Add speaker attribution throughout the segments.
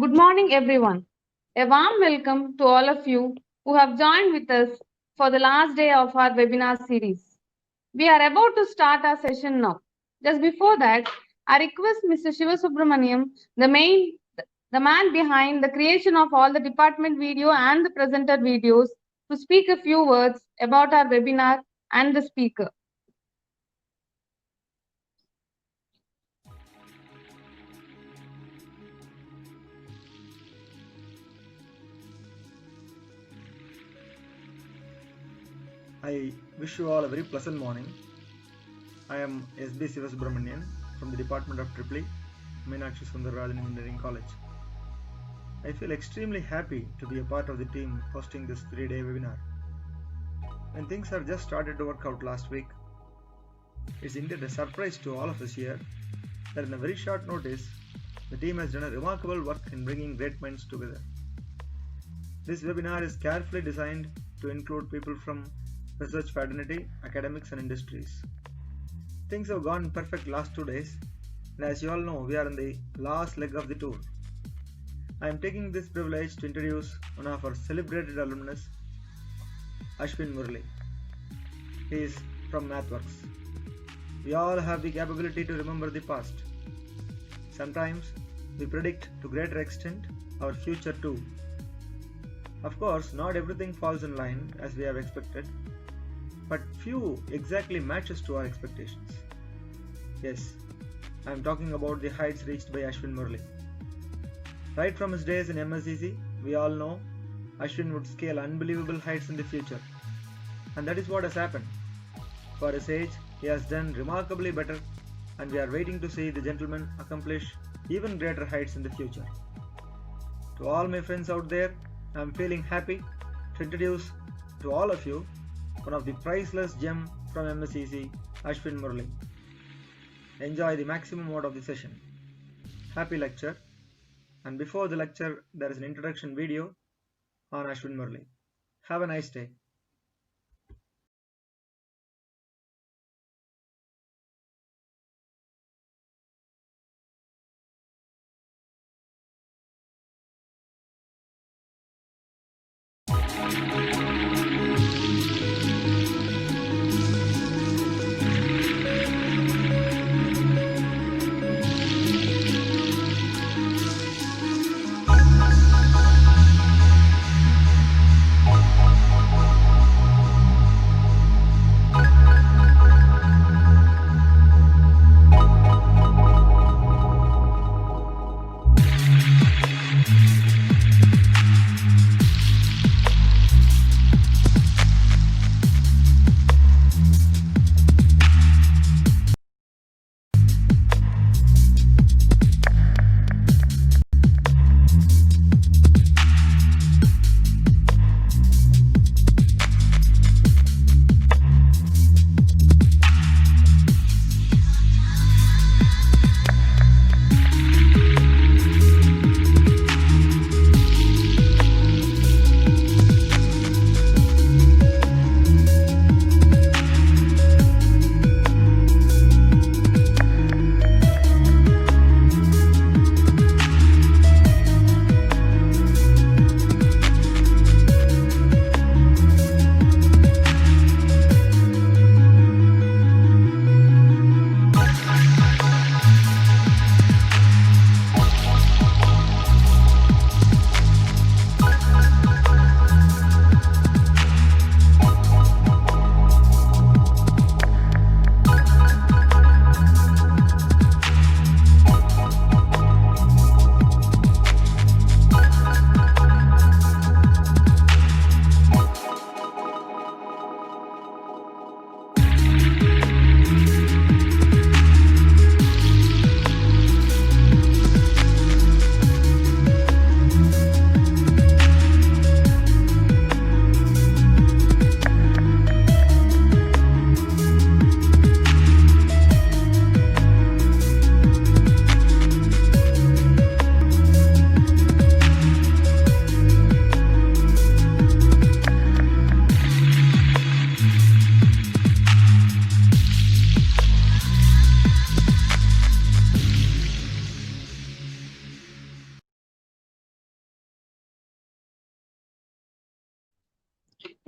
Speaker 1: Good morning, everyone. A warm welcome to all of you who have joined with us for the last day of our webinar series. We are about to start our session now. Just before that, I request Mr. Shiva Subramaniam, the man behind the creation of all the department video and the presenter videos, to speak a few words about our webinar and the speaker.
Speaker 2: I wish you all a very pleasant morning. I am S.B. Sivasubramanian from the Department of EEE, Meenakshi Sundararajan Engineering College. I feel extremely happy to be a part of the team hosting this 3-day webinar. When things have just started to work out last week, it's indeed a surprise to all of us here that in a very short notice, the team has done a remarkable work in bringing great minds together. This webinar is carefully designed to include people from research fraternity, academics and industries. Things have gone perfect last 2 days, and as you all know, we are in the last leg of the tour. I am taking this privilege to introduce one of our celebrated alumnus, Ashwin Murali. He is from MathWorks. We all have the capability to remember the past. Sometimes we predict to greater extent our future too. Of course, not everything falls in line as we have expected, but few exactly matches to our expectations. Yes, I am talking about the heights reached by Ashwin Murali. Right from his days in MSCC, we all know Ashwin would scale unbelievable heights in the future. And that is what has happened. For his age, he has done remarkably better, and we are waiting to see the gentleman accomplish even greater heights in the future. To all my friends out there, I am feeling happy to introduce to all of you one of the priceless gem from MSCC, Ashwin Murali. Enjoy the maximum out of the session. Happy lecture. And before the lecture, there is an introduction video on Ashwin Murali. Have a nice day.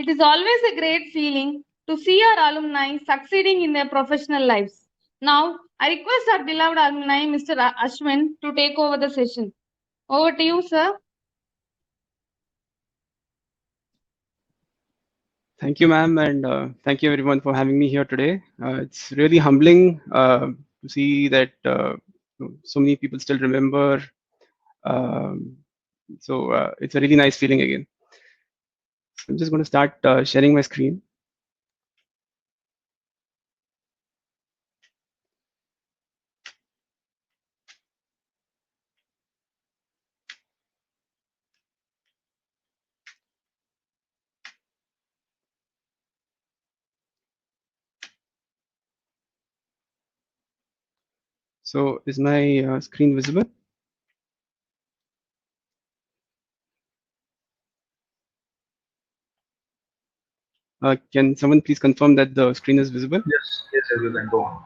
Speaker 1: It is always a great feeling to see our alumni succeeding in their professional lives. Now, I request our beloved alumni, Mr. Ashwin, to take over the session. Over to you, sir.
Speaker 3: Thank you, ma'am, and thank you everyone for having me here today. It's really humbling to see that so many people still remember. So it's a really nice feeling again. I'm just going to start sharing my screen. So is my screen visible? Can someone please confirm that the screen is visible?
Speaker 2: Yes, you can go on.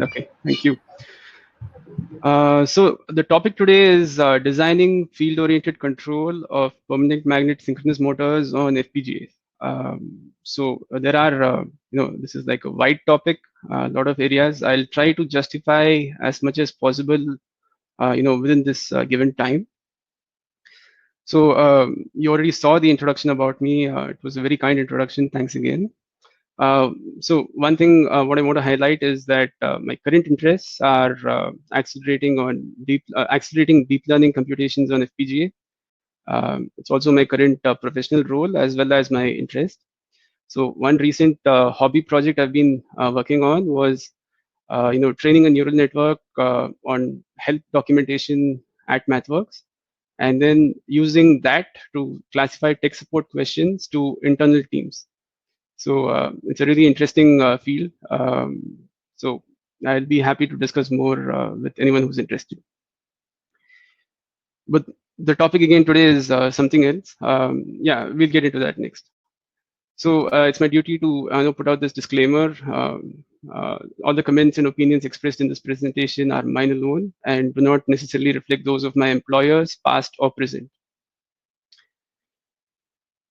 Speaker 3: Okay, thank you. So the topic today is designing field-oriented control of permanent magnet synchronous motors on FPGAs. There are, this is like a wide topic, a lot of areas. I'll try to justify as much as possible, within this given time. So you already saw the introduction about me. It was a very kind introduction. Thanks again. So one thing what I want to highlight is that my current interests are accelerating deep learning computations on FPGA. It's also my current professional role as well as my interest. So one recent hobby project I've been working on was training a neural network on health documentation at MathWorks, and then using that to classify tech support questions to internal teams. So it's a really interesting field. So I'll be happy to discuss more with anyone who's interested. But the topic again today is something else. Yeah, we'll get into that next. So it's my duty to put out this disclaimer. All the comments and opinions expressed in this presentation are mine alone and do not necessarily reflect those of my employers, past or present.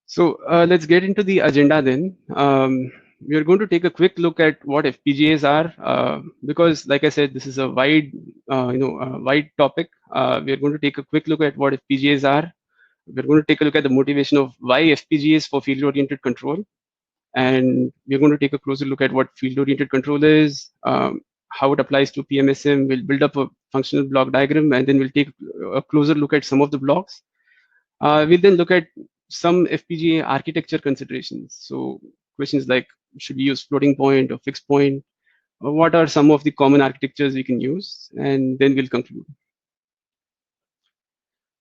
Speaker 3: So let's get into the agenda then. We are going to take a quick look at what FPGAs are, because, like I said, this is a wide, wide topic. We are going to take a quick look at what FPGAs are. We're going to take a look at the motivation of why FPGAs for field-oriented control, and we're going to take a closer look at what field-oriented control is, how it applies to PMSM. We'll build up a functional block diagram, and then we'll take a closer look at some of the blocks. We'll then look at some FPGA architecture considerations. So questions like, should we use floating point or fixed point? Or what are some of the common architectures we can use? And then we'll conclude.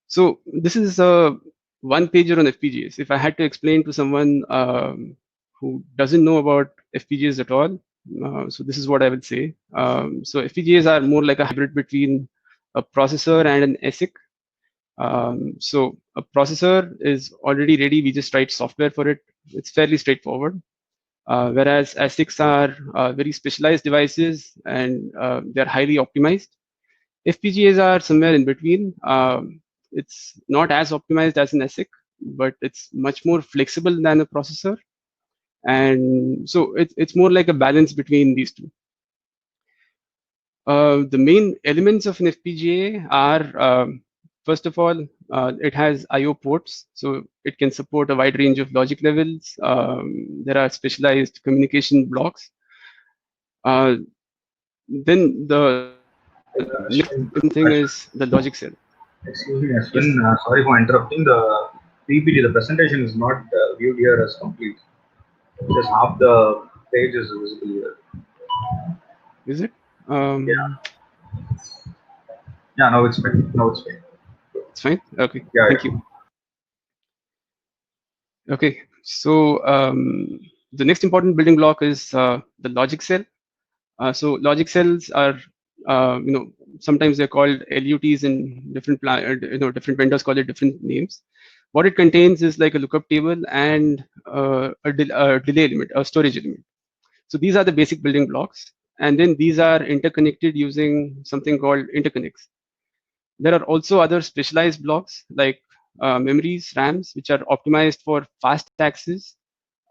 Speaker 3: So this is a one pager on FPGAs. If I had to explain to someone who doesn't know about FPGAs at all, so this is what I would say. So FPGAs are more like a hybrid between a processor and an ASIC. So a processor is already ready. We just write software for it. It's fairly straightforward. Whereas ASICs are very specialized devices, and they're highly optimized. FPGAs are somewhere in between. It's not as optimized as an ASIC, but it's much more flexible than a processor. And so it's more like a balance between these two. The main elements of an FPGA are, first of all, it has I/O ports, so it can support a wide range of logic levels. There are specialized communication blocks. Then the next thing is the logic cell.
Speaker 2: Excuse me, Ashwin, sorry for interrupting. The PPT, the presentation is not viewed here as complete. Just half the page is visible here.
Speaker 3: Is it?
Speaker 2: Yeah, now it's fine.
Speaker 3: It's fine? Okay,
Speaker 2: Yeah,
Speaker 3: thank you. Okay, so the next important building block is the logic cell. So logic cells are, sometimes they're called LUTs in different different vendors call it different names. What it contains is like a lookup table and a delay element, a storage element. So these are the basic building blocks, and then these are interconnected using something called interconnects. There are also other specialized blocks like memories, RAMs, which are optimized for fast access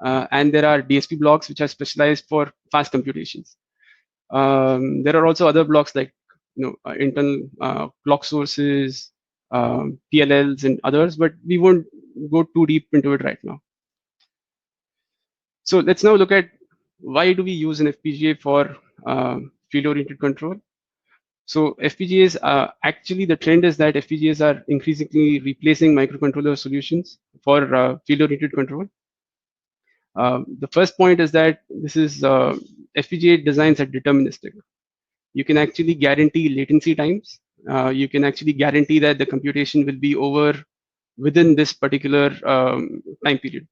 Speaker 3: and there are DSP blocks which are specialized for fast computations. There are also other blocks like internal clock sources, PLLs, and others, but we won't go too deep into it right now. So let's now look at why do we use an FPGA for field-oriented control. So FPGAs, actually the trend is that FPGAs are increasingly replacing microcontroller solutions for field-oriented control. The first point is that this is FPGA designs are deterministic. You can actually guarantee latency times. You can actually guarantee that the computation will be over within this particular time period.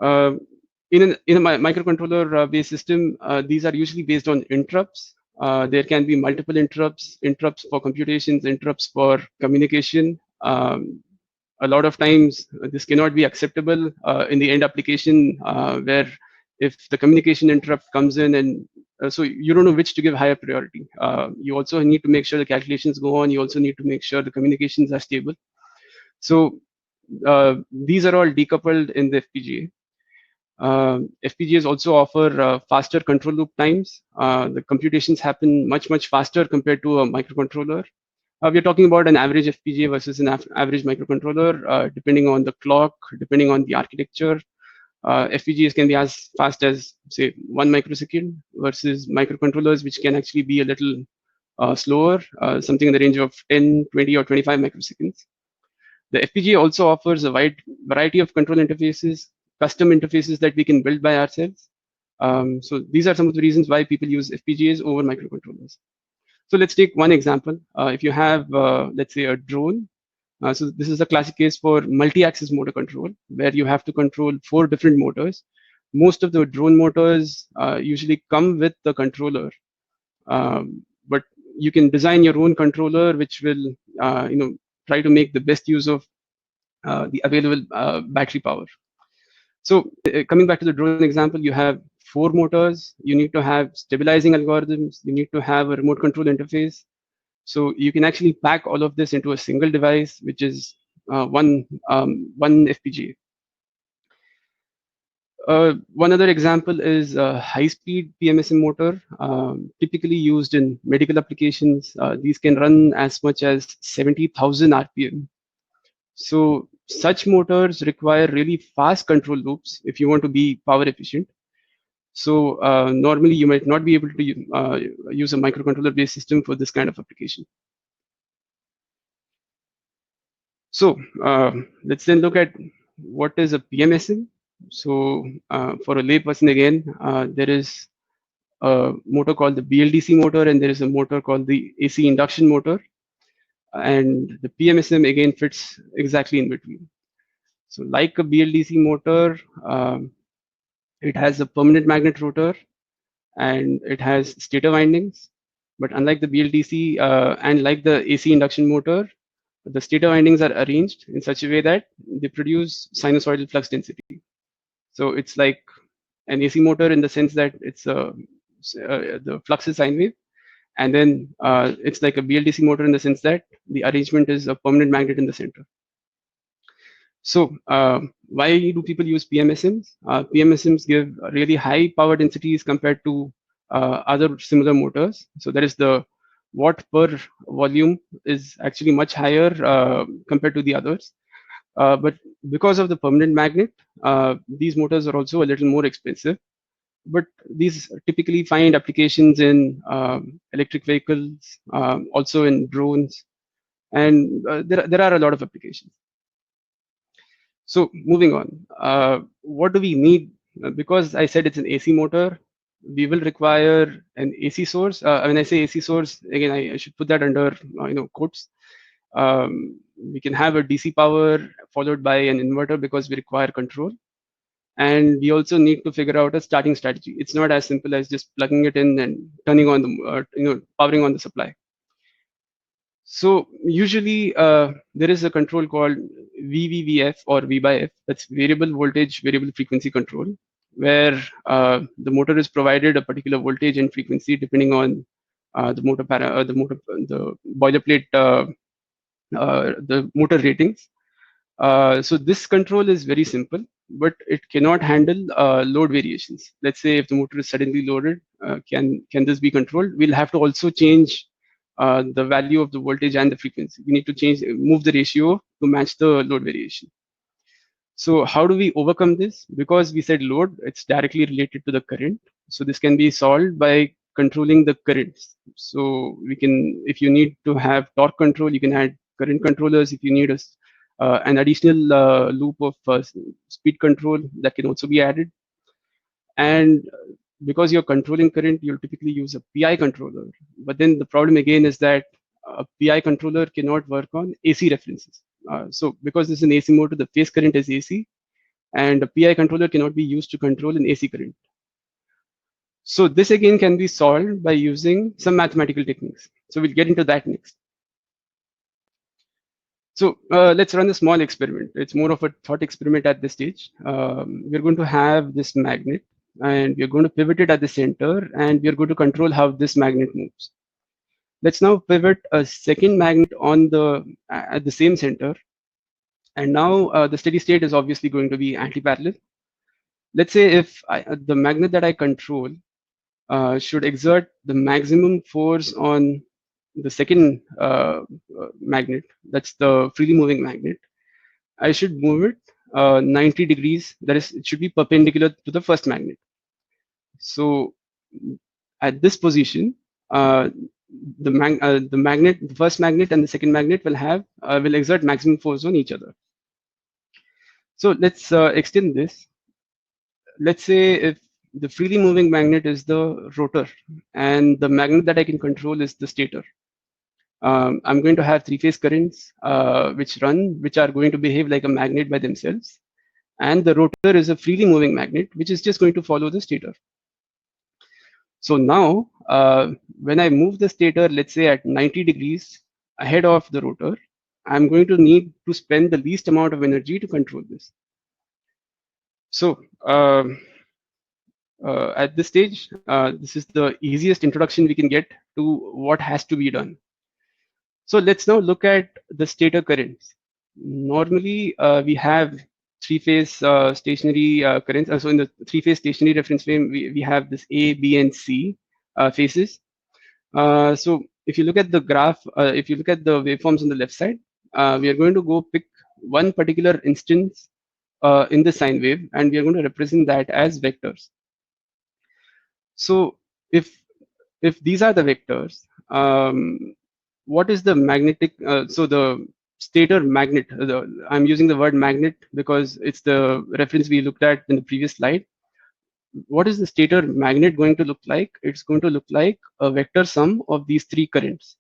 Speaker 3: In a microcontroller based system, these are usually based on interrupts. There can be multiple interrupts for computations, interrupts for communication. A lot of times this cannot be acceptable in the end application where if the communication interrupt comes in and so you don't know which to give higher priority. You also need to make sure the calculations go on. You also need to make sure the communications are stable. So these are all decoupled in the FPGA. FPGAs also offer faster control loop times. The computations happen much faster compared to a microcontroller. We're talking about an average FPGA versus an average microcontroller, depending on the clock, depending on the architecture. FPGAs can be as fast as, say, 1 microsecond versus microcontrollers, which can actually be a little slower, something in the range of 10, 20, or 25 microseconds. The FPGA also offers a wide variety of control interfaces, custom interfaces that we can build by ourselves. So these are some of the reasons why people use FPGAs over microcontrollers. So let's take one example. If you have, let's say, a drone. So this is a classic case for multi-axis motor control, where you have to control 4 different motors. Most of the drone motors usually come with the controller, but you can design your own controller, which will, try to make the best use of the available battery power. So coming back to the drone example, you have 4 motors. You need to have stabilizing algorithms. You need to have a remote control interface. So you can actually pack all of this into a single device, which is one FPGA. One other example is a high-speed PMSM motor, typically used in medical applications. These can run as much as 70,000 RPM. So such motors require really fast control loops if you want to be power efficient. So normally you might not be able to use a microcontroller-based system for this kind of application. So let's then look at what is a PMSM. So for a layperson again, there is a motor called the BLDC motor, and there is a motor called the AC induction motor. And the PMSM again fits exactly in between. So like a BLDC motor, it has a permanent magnet rotor and it has stator windings. But unlike the BLDC and like the AC induction motor, the stator windings are arranged in such a way that they produce sinusoidal flux density. So it's like an AC motor in the sense that it's the flux is sine wave. And then it's like a BLDC motor in the sense that the arrangement is a permanent magnet in the center. So why do people use PMSMs? PMSMs give really high power densities compared to other similar motors. So that is the watt per volume is actually much higher compared to the others. But because of the permanent magnet, these motors are also a little more expensive. But these typically find applications in electric vehicles, also in drones, and there are a lot of applications. So moving on, what do we need? Because I said it's an AC motor, we will require an AC source. When I say AC source, again, I should put that under quotes. We can have a DC power followed by an inverter because we require control. And we also need to figure out a starting strategy. It's not as simple as just plugging it in and turning on the, powering on the supply. So usually there is a control called VVVF or V by F. That's variable voltage, variable frequency control, where the motor is provided a particular voltage and frequency depending on the boilerplate, the motor ratings. So this control is very simple. but it cannot handle load variations. Let's say if the motor is suddenly loaded, can this be controlled? We'll have to also change the value of the voltage and the frequency. We need to move the ratio to match the load variation. So how do we overcome this? Because we said load, it's directly related to the current. So this can be solved by controlling the currents. So we can, if you need to have torque control, you can add current controllers. If you need an additional loop of speed control, that can also be added. And because you're controlling current, you'll typically use a PI controller. But then the problem again is that a PI controller cannot work on AC references. So because this is an AC motor, the phase current is AC, and a PI controller cannot be used to control an AC current. So this again can be solved by using some mathematical techniques. So we'll get into that next. So let's run a small experiment. It's more of a thought experiment at this stage. We're going to have this magnet, and we're going to pivot it at the center, and we're going to control how this magnet moves. Let's now pivot a second magnet on at the same center. And now the steady state is obviously going to be anti-parallel. Let's say if the magnet that I control should exert the maximum force on the second magnet, that's the freely moving magnet, I should move it 90 degrees. That is, it should be perpendicular to the first magnet. So at this position, the first magnet and the second magnet will exert maximum force on each other. So let's extend this. Let's say if the freely moving magnet is the rotor and the magnet that I can control is the stator. I'm going to have three-phase currents which are going to behave like a magnet by themselves. And the rotor is a freely moving magnet, which is just going to follow the stator. So now, when I move the stator, let's say at 90 degrees ahead of the rotor, I'm going to need to spend the least amount of energy to control this. So at this stage, this is the easiest introduction we can get to what has to be done. So let's now look at the stator currents. Normally, we have three-phase stationary currents. So in the three-phase stationary reference frame, we have this A, B, and C phases. So if you look at the graph, if you look at the waveforms on the left side, we are going to go pick one particular instance in the sine wave, and we are going to represent that as vectors. So if these are the vectors, what is the magnetic? So the stator magnet. I'm using the word magnet because it's the reference we looked at in the previous slide. What is the stator magnet going to look like? It's going to look like a vector sum of these three currents.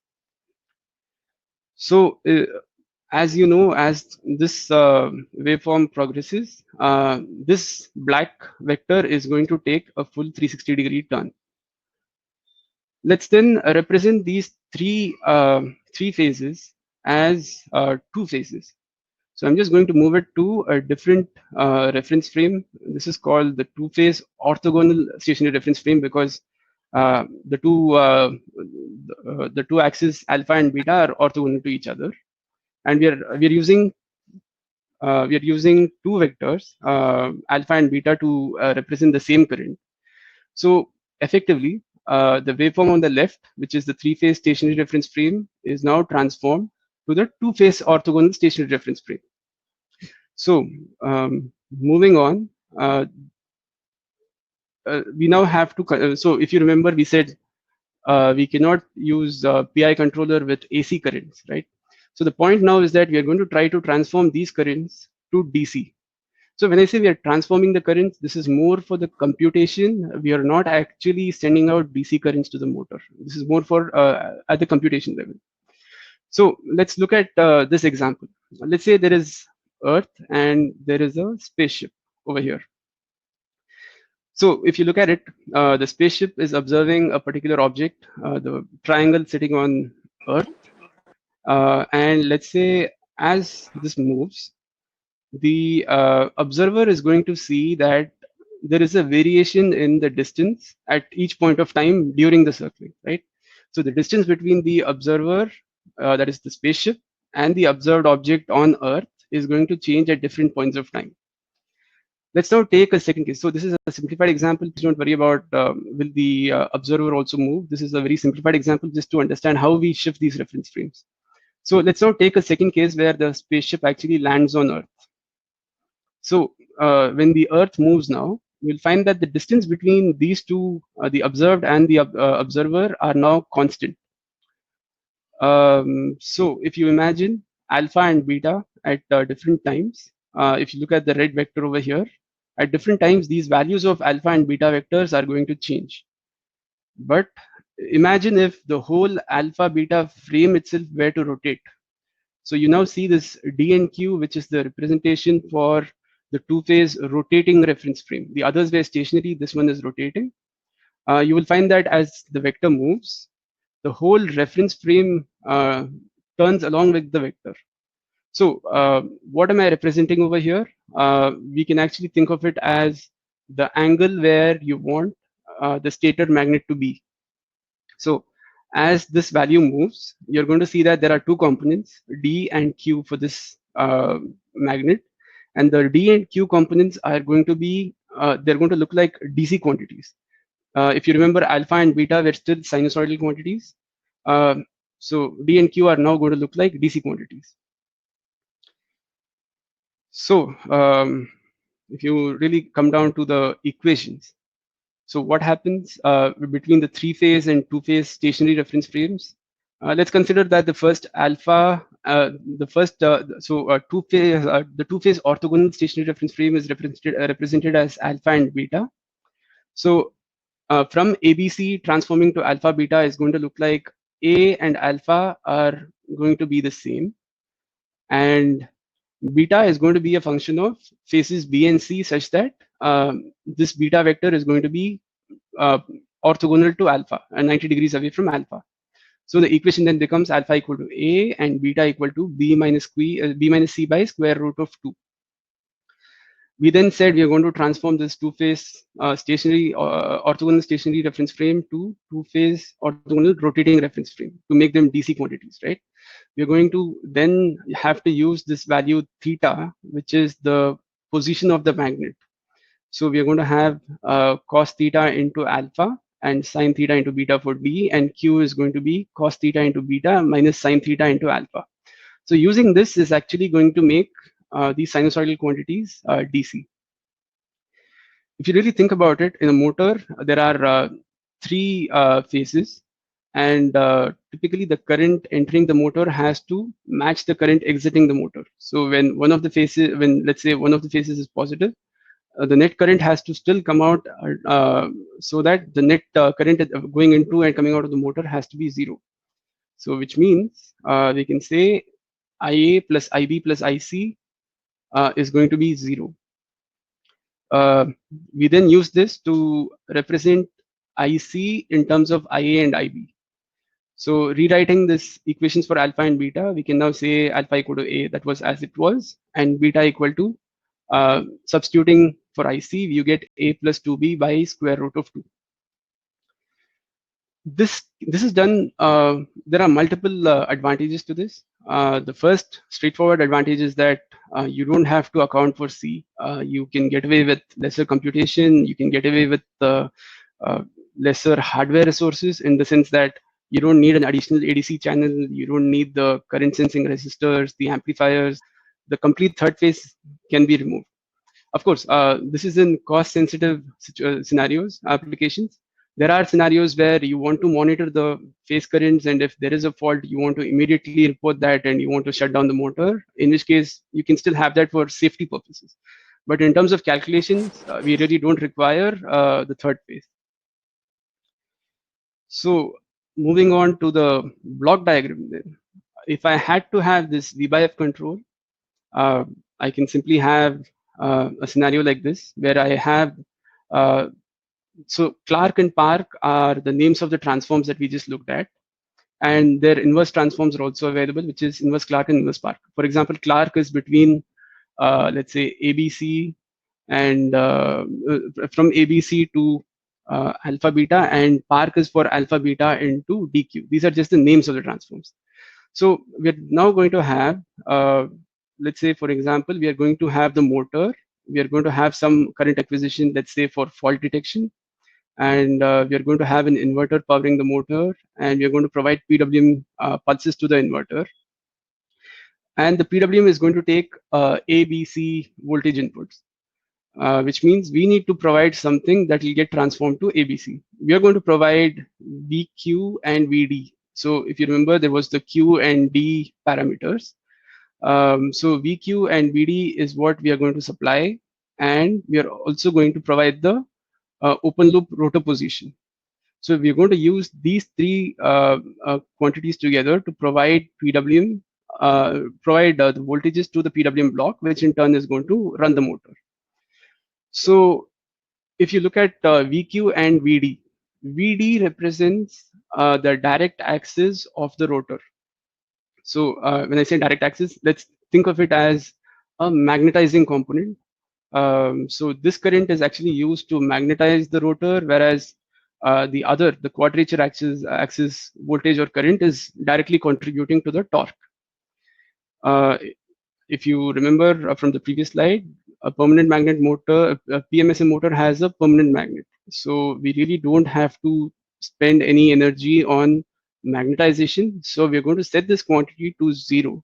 Speaker 3: So as you know, as this waveform progresses, this black vector is going to take a full 360-degree turn. Let's then represent these three phases as two phases. So I'm just going to move it to a different reference frame. This is called the two-phase orthogonal stationary reference frame because the two axes alpha and beta are orthogonal to each other, and we're using two vectors alpha and beta to represent the same current. So effectively, the waveform on the left, which is the three-phase stationary reference frame, is now transformed to the two-phase orthogonal stationary reference frame. So moving on, we now have to. So if you remember, we said we cannot use PI controller with AC currents, right? So the point now is that we are going to try to transform these currents to DC. So when I say we are transforming the currents, this is more for the computation. We are not actually sending out DC currents to the motor. This is more for at the computation level. So let's look at this example. Let's say there is Earth and there is a spaceship over here. So if you look at it, the spaceship is observing a particular object, the triangle sitting on Earth. And let's say as this moves, the observer is going to see that there is a variation in the distance at each point of time during the circling, right? So the distance between the observer, that is the spaceship, and the observed object on Earth is going to change at different points of time. Let's now take a second case. So this is a simplified example. Please don't worry about will the observer also move. This is a very simplified example just to understand how we shift these reference frames. So let's now take a second case where the spaceship actually lands on Earth. So when the Earth moves now, you'll find that the distance between these two, the observed and the observer, are now constant. So if you imagine alpha and beta at different times, if you look at the red vector over here, at different times, these values of alpha and beta vectors are going to change. But imagine if the whole alpha beta frame itself were to rotate. So you now see this D and Q, which is the representation for the two-phase rotating reference frame. The others were stationary, this one is rotating. You will find that as the vector moves, the whole reference frame turns along with the vector. So what am I representing over here? We can actually think of it as the angle where you want the stator magnet to be. So as this value moves, you're going to see that there are two components, D and Q, for this magnet. And the D and Q components are going to be, they're going to look like DC quantities. If you remember, alpha and beta were still sinusoidal quantities. So D and Q are now going to look like DC quantities. So if you really come down to the equations, so what happens between the three-phase and two-phase stationary reference frames? Let's consider that the first alpha, the two-phase orthogonal stationary reference frame is represented as alpha and beta. So from ABC transforming to alpha beta is going to look like A and alpha are going to be the same, and beta is going to be a function of phases B and C, such that this beta vector is going to be orthogonal to alpha and 90 degrees away from alpha. So the equation then becomes alpha equal to A and beta equal to B minus C by square root of 2. We then said we are going to transform this two-phase stationary orthogonal stationary reference frame to two-phase orthogonal rotating reference frame to make them DC quantities, right? We're going to then have to use this value theta, which is the position of the magnet. So we are going to have cos theta into alpha and sine theta into beta for D, and Q is going to be cos theta into beta minus sine theta into alpha. So using this is actually going to make these sinusoidal quantities DC. If you really think about it, in a motor, there are three phases, and typically the current entering the motor has to match the current exiting the motor. So when one of the phases, let's say one of the phases is positive, the net current has to still come out so that the net current going into and coming out of the motor has to be 0. So which means we can say IA plus IB plus IC is going to be 0. We then use this to represent IC in terms of IA and IB. So rewriting this equations for alpha and beta, we can now say alpha equal to A, that was as it was, and beta equal to, substituting for IC, you get A plus 2B by square root of 2. This is done, there are multiple advantages to this. The first straightforward advantage is that you don't have to account for C. You can get away with lesser computation. You can get away with lesser hardware resources, in the sense that you don't need an additional ADC channel. You don't need the current sensing resistors, the amplifiers. The complete third phase can be removed. Of course, this is in cost-sensitive scenarios, applications. There are scenarios where you want to monitor the phase currents, and if there is a fault, you want to immediately report that and you want to shut down the motor, in which case you can still have that for safety purposes. But in terms of calculations, we really don't require the third phase. So moving on to the block diagram then, if I had to have this V by F control, I can simply have a scenario like this, where I have so Clark and Park are the names of the transforms that we just looked at, and their inverse transforms are also available, which is inverse Clark and inverse Park. For example, Clark is between, let's say, ABC and from ABC to alpha beta, and Park is for alpha beta into DQ. These are just the names of the transforms. So we're now going to have, let's say, for example, we are going to have the motor we are going to have some current acquisition, let's say for fault detection, and we are going to have an inverter powering the motor, and we are going to provide PWM pulses to the inverter. And the PWM is going to take A, B, C voltage inputs, which means we need to provide something that will get transformed to ABC. We are going to provide VQ and VD. So if you remember, there was the Q and D parameters. So VQ and VD is what we are going to supply, and we are also going to provide the open loop rotor position. So we're going to use these three quantities together to provide PWM, provide the voltages to the PWM block, which in turn is going to run the motor. So if you look at VQ and VD, VD represents the direct axis of the rotor. So when I say direct axis, let's think of it as a magnetizing component. So this current is actually used to magnetize the rotor, whereas the quadrature axis voltage or current is directly contributing to the torque. If you remember from the previous slide, a permanent magnet motor, a PMSM motor has a permanent magnet. So we really don't have to spend any energy on magnetization. So we're going to set this quantity to 0.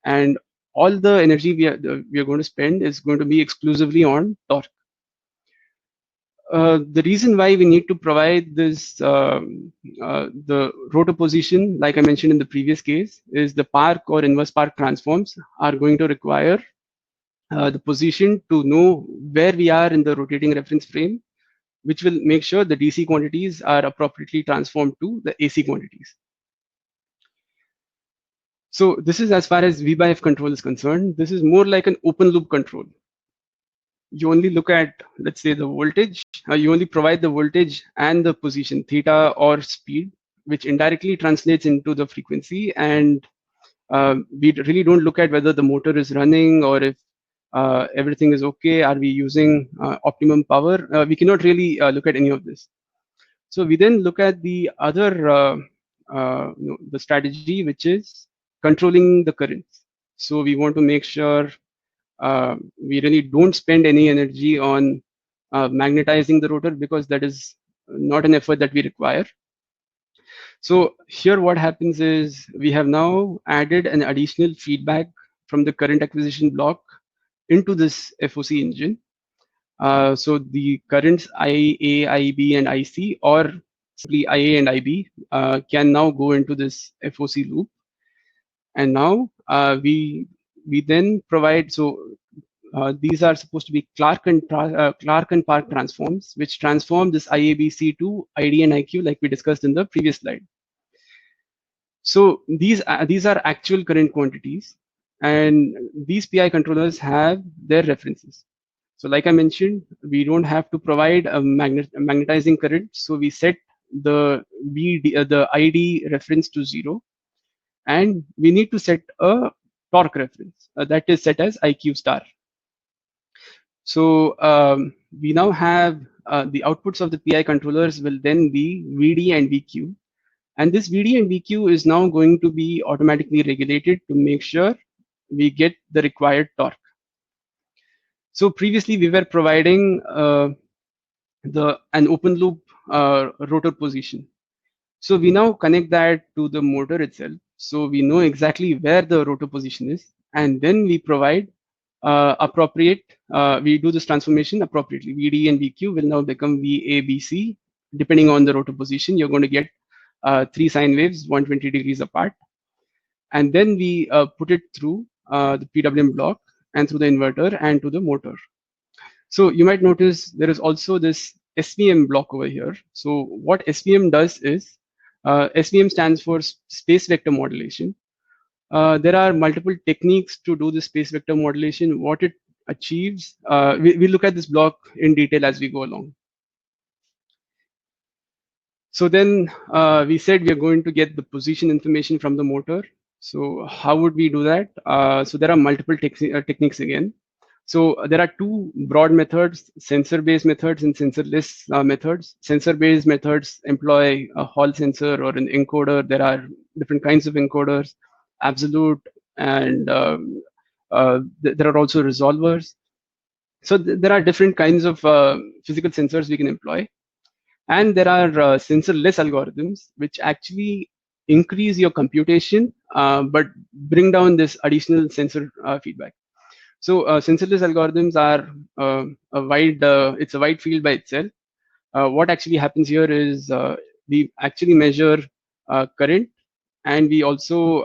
Speaker 3: And all the energy we are going to spend is going to be exclusively on torque. The reason why we need to provide this, the rotor position, like I mentioned in the previous case, is the Park or inverse Park transforms are going to require the position to know where we are in the rotating reference frame, which will make sure the DC quantities are appropriately transformed to the AC quantities. So this is as far as V by F control is concerned. This is more like an open loop control. You only look at, let's say, the voltage, you only provide the voltage and the position, theta or speed, which indirectly translates into the frequency. And we really don't look at whether the motor is running or if everything is okay. Are we using optimum power? We cannot really look at any of this. So we then look at the other, the strategy, which is controlling the currents. So we want to make sure we really don't spend any energy on magnetizing the rotor, because that is not an effort that we require. So here what happens is we have now added an additional feedback from the current acquisition block into this FOC engine. So the currents IA, IB, and IC, or simply IA and IB, can now go into this FOC loop. And now we then provide, so these are supposed to be Clark and Park transforms, which transform this IABC to ID and IQ, like we discussed in the previous slide. So these are actual current quantities, and these PI controllers have their references. So like I mentioned, we don't have to provide a magnetizing current, so we set the the ID reference to 0, and we need to set a torque reference that is set as IQ star. So we now have the outputs of the PI controllers will then be VD and VQ. And this VD and VQ is now going to be automatically regulated to make sure we get the required torque. So previously we were providing an open loop rotor position. So we now connect that to the motor itself. So we know exactly where the rotor position is, and then we provide we do this transformation appropriately. VD and VQ will now become VABC. Depending on the rotor position, you're going to get 3 sine waves 120 degrees apart. And then we put it through the PWM block and through the inverter and to the motor. So you might notice there is also this SVM block over here. So what SVM does is, SVM stands for space vector modulation. There are multiple techniques to do the space vector modulation. What it achieves, we look at this block in detail as we go along. So then we said we are going to get the position information from the motor. So how would we do that? So there are multiple techniques again. So there are 2 broad methods: sensor-based methods and sensorless methods. Sensor-based methods employ a Hall sensor or an encoder. There are different kinds of encoders, absolute, and there are also resolvers. So there are different kinds of physical sensors we can employ, and there are sensorless algorithms which actually increase your computation but bring down this additional sensor feedback. So sensorless algorithms are it's a wide field by itself. What actually happens here is we actually measure current, and we also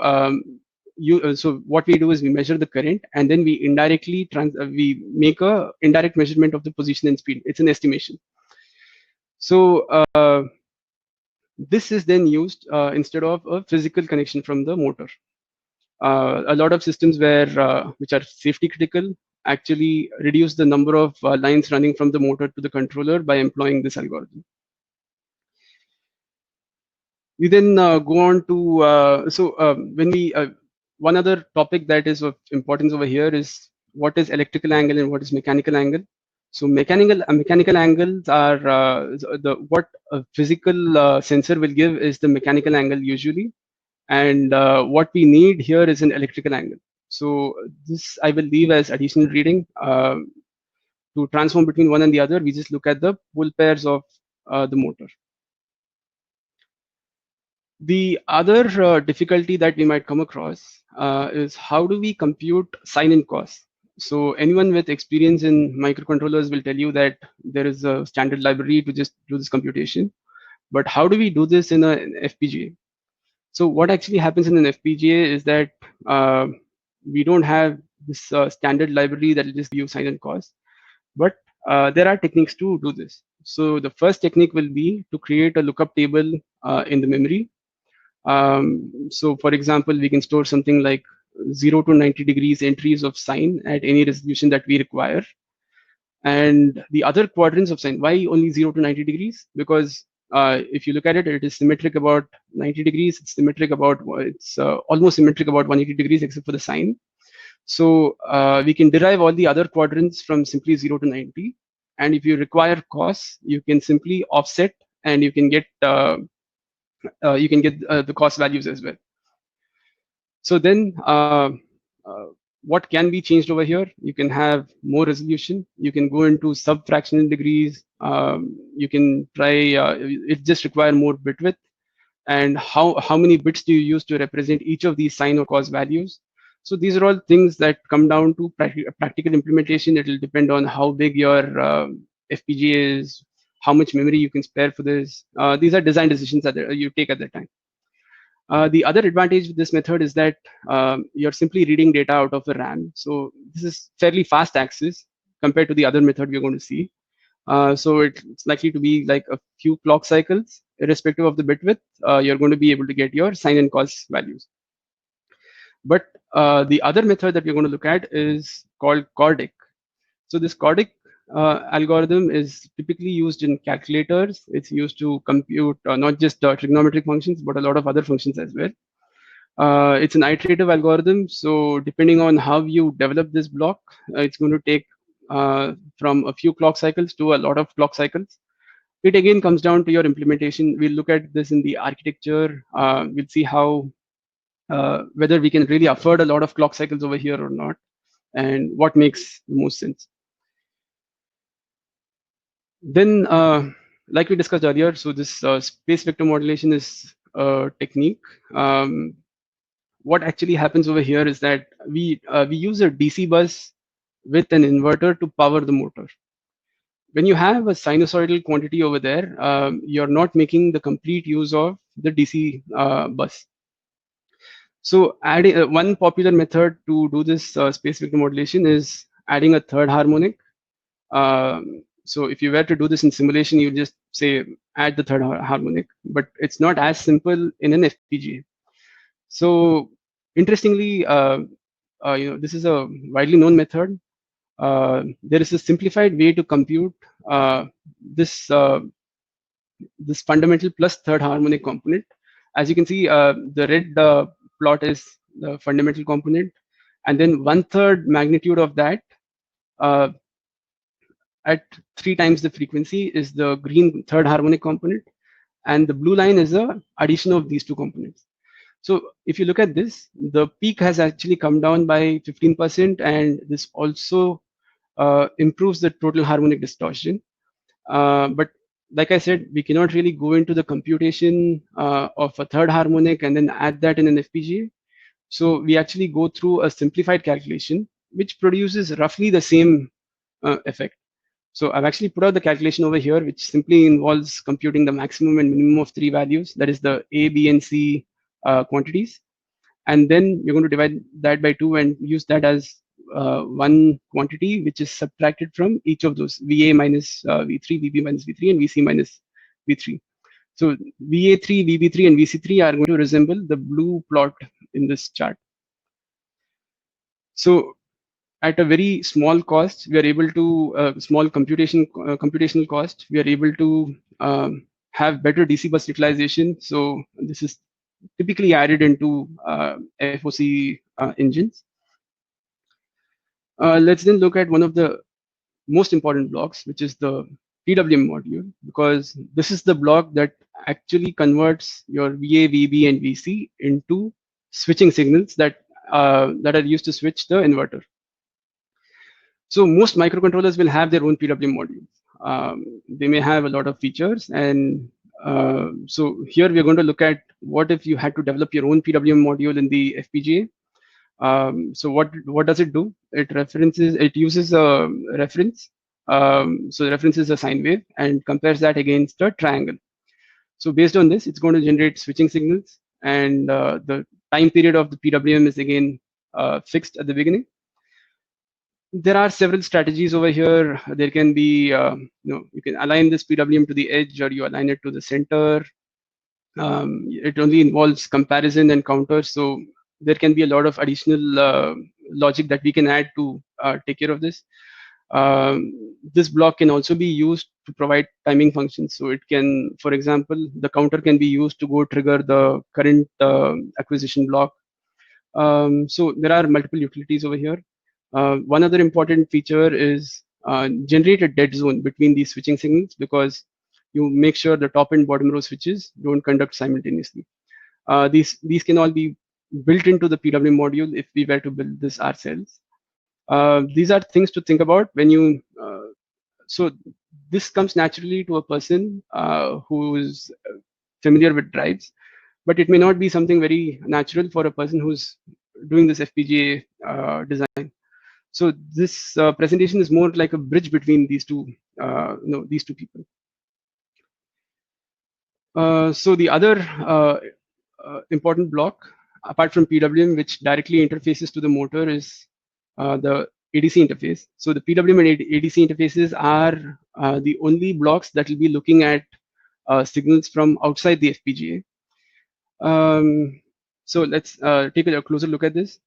Speaker 3: so what we do is we measure the current, and then we indirectly we make a indirect measurement of the position and speed. It's an estimation. So this is then used instead of a physical connection from the motor. A lot of systems which are safety critical actually reduce the number of lines running from the motor to the controller by employing this algorithm. We then go on to when we one other topic that is of importance over here is what is electrical angle and what is mechanical angle. So mechanical angles are what a physical sensor will give is the mechanical angle usually, and what we need here is an electrical angle. So this I will leave as additional reading. To transform between one and the other, we just look at the pole pairs of the motor. The other difficulty that we might come across is how do we compute sine and cos? So anyone with experience in microcontrollers will tell you that there is a standard library to just do this computation. But how do we do this in an FPGA? So what actually happens in an FPGA is that we don't have this standard library that will just give you sine and cos, but there are techniques to do this. So the first technique will be to create a lookup table in the memory. So for example, we can store something like 0 to 90 degrees entries of sine at any resolution that we require. And the other quadrants of sine, why only 0 to 90 degrees? Because if you look at it, it is symmetric about 90 degrees. It's symmetric about, it's almost symmetric about 180 degrees except for the sine. So we can derive all the other quadrants from simply 0 to 90. And if you require cos, you can simply offset and you can get the cos values as well. So then what can be changed over here? You can have more resolution. You can go into sub-fractional degrees. You can try, it just require more bit width. And how many bits do you use to represent each of these sine or cos values? So these are all things that come down to practical implementation. It will depend on how big your FPGA is, how much memory you can spare for this. These are design decisions that you take at that time. The other advantage with this method is that you're simply reading data out of the RAM. So this is fairly fast access compared to the other method we're going to see. So it's likely to be like a few clock cycles, irrespective of the bit width. You're going to be able to get your sine and cos values. But the other method that we're going to look at is called CORDIC. So this CORDIC algorithm is typically used in calculators. It's used to compute not just trigonometric functions, but a lot of other functions as well. It's an iterative algorithm. So depending on how you develop this block, it's going to take from a few clock cycles to a lot of clock cycles. It again comes down to your implementation. We'll look at this in the architecture. We'll see how whether we can really afford a lot of clock cycles over here or not, and what makes the most sense. Then, like we discussed earlier, so this space vector modulation is a technique. What actually happens over here is that we use a DC bus with an inverter to power the motor. When you have a sinusoidal quantity over there, you're not making the complete use of the DC bus. So adding one popular method to do this space vector modulation is adding a third harmonic. So if you were to do this in simulation, you just say add the third harmonic, but it's not as simple in an FPGA. So interestingly, this is a widely known method. There is a simplified way to compute this fundamental plus third harmonic component. As you can see, the red plot is the fundamental component, and then 1/3 magnitude of that at 3 times the frequency is the green third harmonic component, and the blue line is the addition of these two components. So if you look at this, the peak has actually come down by 15%, and this also improves the total harmonic distortion. But like I said, we cannot really go into the computation of a third harmonic and then add that in an FPGA. So we actually go through a simplified calculation, which produces roughly the same effect. So I've actually put out the calculation over here, which simply involves computing the maximum and minimum of three values, that is the A, B, and C quantities. And then you're going to divide that by 2 and use that as one quantity, which is subtracted from each of those, VA minus V3, VB minus V3, and VC minus V3. So VA3, VB3, and VC3 are going to resemble the blue plot in this chart. So at a very small cost, we are able to, small computational cost, we are able to have better DC bus utilization. So this is typically added into FOC engines. Let's then look at one of the most important blocks, which is the PWM module, because this is the block that actually converts your VA, VB, and VC into switching signals that are used to switch the inverter. So most microcontrollers will have their own PWM modules. They may have a lot of features, and so here we're going to look at what if you had to develop your own PWM module in the FPGA. So what does it do? It uses a reference. So the reference is a sine wave and compares that against a triangle. So based on this, it's going to generate switching signals, and the time period of the PWM is again fixed at the beginning. There are several strategies over here. There can be, you can align this PWM to the edge, or you align it to the center. It only involves comparison and counters. So there can be a lot of additional logic that we can add to take care of this. This block can also be used to provide timing functions. So it can, for example, the counter can be used to go trigger the current acquisition block. So there are multiple utilities over here. One other important feature is generate a dead zone between these switching signals, because you make sure the top and bottom row switches don't conduct simultaneously. These can all be built into the PWM module if we were to build this ourselves. These are things to think about when you, so this comes naturally to a person who is familiar with drives, but it may not be something very natural for a person who's doing this FPGA design. So this presentation is more like a bridge between these two, these two people. So the other important block, apart from PWM, which directly interfaces to the motor, is the ADC interface. So the PWM and ADC interfaces are the only blocks that will be looking at signals from outside the FPGA. So let's take a closer look at this.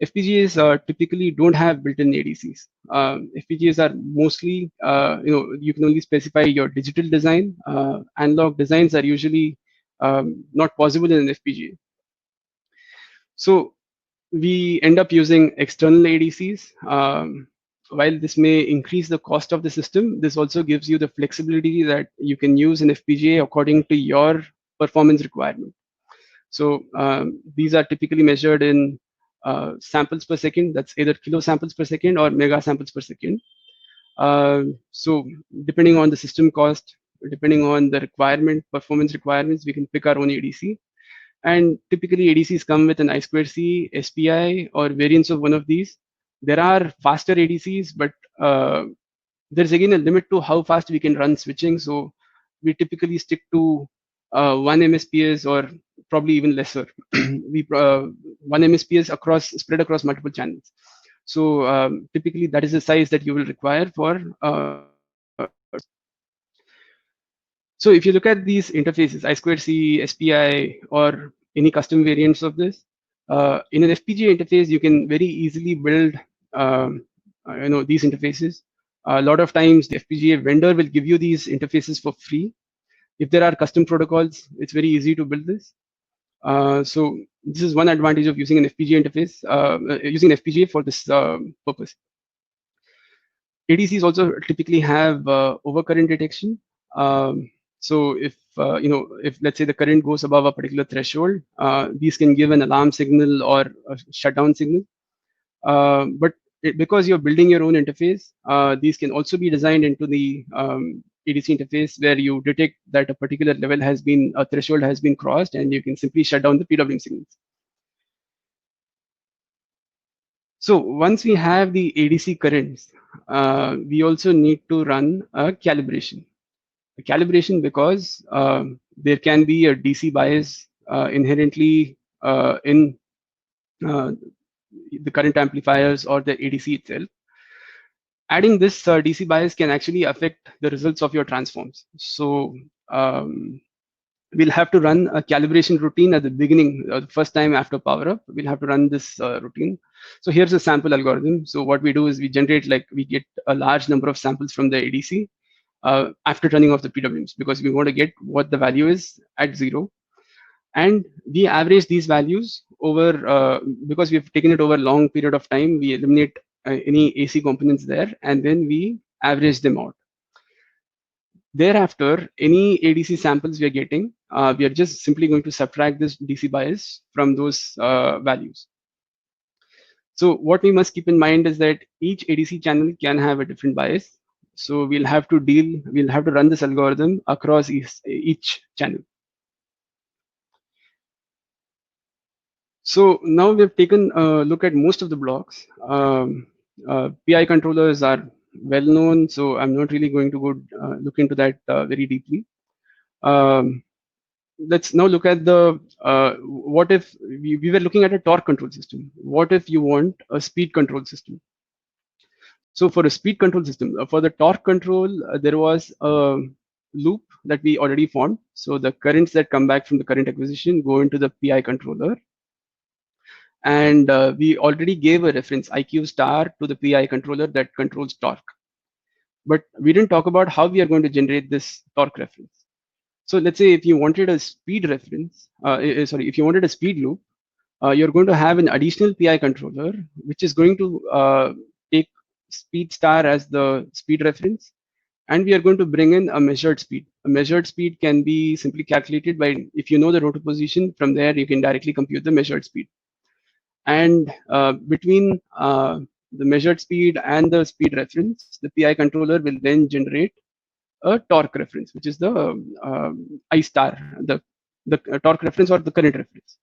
Speaker 3: FPGAs typically don't have built-in ADCs. FPGAs are mostly, you can only specify your digital design. Analog designs are usually not possible in an FPGA. So we end up using external ADCs. While this may increase the cost of the system, this also gives you the flexibility that you can use an FPGA according to your performance requirement. So these are typically measured in samples per second. That's either kilo samples per second or mega samples per second. So depending on the system cost, depending on the performance requirements, we can pick our own ADC. And typically ADCs come with an I2C, SPI, or variants of one of these. There are faster ADCs, but there's again a limit to how fast we can run switching. So we typically stick to 1 MSPS or probably even lesser. 1 MSPS spread across multiple channels. So typically that is the size that you will require for. So if you look at these interfaces, I2C, SPI, or any custom variants of this, in an FPGA interface, you can very easily build these interfaces. A lot of times the FPGA vendor will give you these interfaces for free. If there are custom protocols, it's very easy to build this. So this is one advantage of using an FPGA interface, using an FPGA for this purpose. ADCs also typically have overcurrent detection. So if let's say the current goes above a particular threshold, these can give an alarm signal or a shutdown signal. But because you're building your own interface, these can also be designed into the ADC interface, where you detect that a particular level has been, a threshold has been crossed, and you can simply shut down the PWM signals. So once we have the ADC currents, we also need to run a calibration. A calibration because there can be a DC bias inherently in the current amplifiers or the ADC itself. Adding this DC bias can actually affect the results of your transforms. So we'll have to run a calibration routine at the beginning, the first time after power up. We'll have to run this routine. So here's a sample algorithm. So what we do is we generate, like, we get a large number of samples from the ADC after turning off the PWMs, because we want to get what the value is at 0. And we average these values over, because we've taken it over a long period of time, we eliminate any AC components there, and then we average them out. Thereafter, any ADC samples we are getting, we are just simply going to subtract this DC bias from those values. So what we must keep in mind is that each ADC channel can have a different bias. So we'll have to run this algorithm across each channel. So now we've taken a look at most of the blocks. PI controllers are well known, so I'm not really going to go look into that very deeply. Let's now look at the what if we were looking at a torque control system. What if you want a speed control system? So for a speed control system, for the torque control, there was a loop that we already formed. So the currents that come back from the current acquisition go into the PI controller. And we already gave a reference IQ star to the PI controller that controls torque. But we didn't talk about how we are going to generate this torque reference. So let's say if you wanted a speed reference, if you wanted a speed loop, you're going to have an additional PI controller, which is going to take speed star as the speed reference. And we are going to bring in a measured speed. A measured speed can be simply calculated by, if you know the rotor position, from there you can directly compute the measured speed. And between the measured speed and the speed reference, the PI controller will then generate a torque reference, which is the I star, the torque reference or the current reference.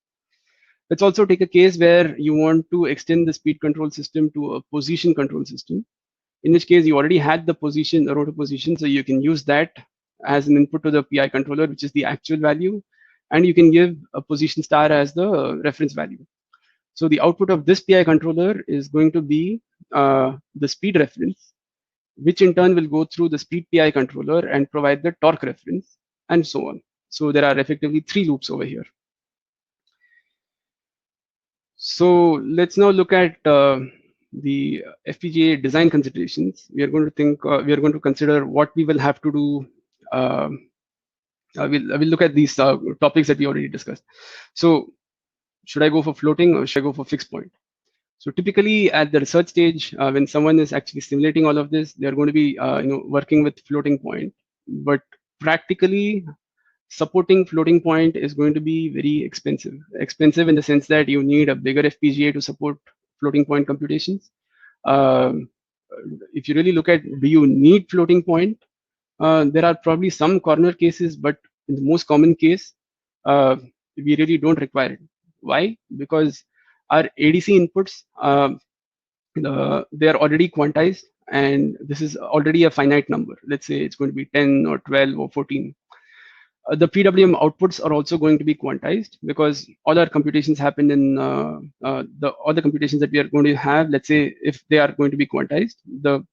Speaker 3: Let's also take a case where you want to extend the speed control system to a position control system, in which case you already had the position, the rotor position, so you can use that as an input to the PI controller, which is the actual value, and you can give a position star as the reference value. So the output of this PI controller is going to be the speed reference, which in turn will go through the speed PI controller and provide the torque reference, and so on. So there are effectively 3 loops over here. So let's now look at the FPGA design considerations. We are going to consider what we will have to do. We'll look at these topics that we already discussed. So should I go for floating or should I go for fixed point? So typically at the research stage, when someone is actually simulating all of this, they're going to be working with floating point. But practically, supporting floating point is going to be very expensive. Expensive in the sense that you need a bigger FPGA to support floating point computations. If you really look at, do you need floating point? There are probably some corner cases, but in the most common case, we really don't require it. Why? Because our ADC inputs, they are already quantized, and this is already a finite number. Let's say it's going to be 10 or 12 or 14. The PWM outputs are also going to be quantized, because all our computations happen in all the computations that we are going to have. Let's say if they are going to be quantized, the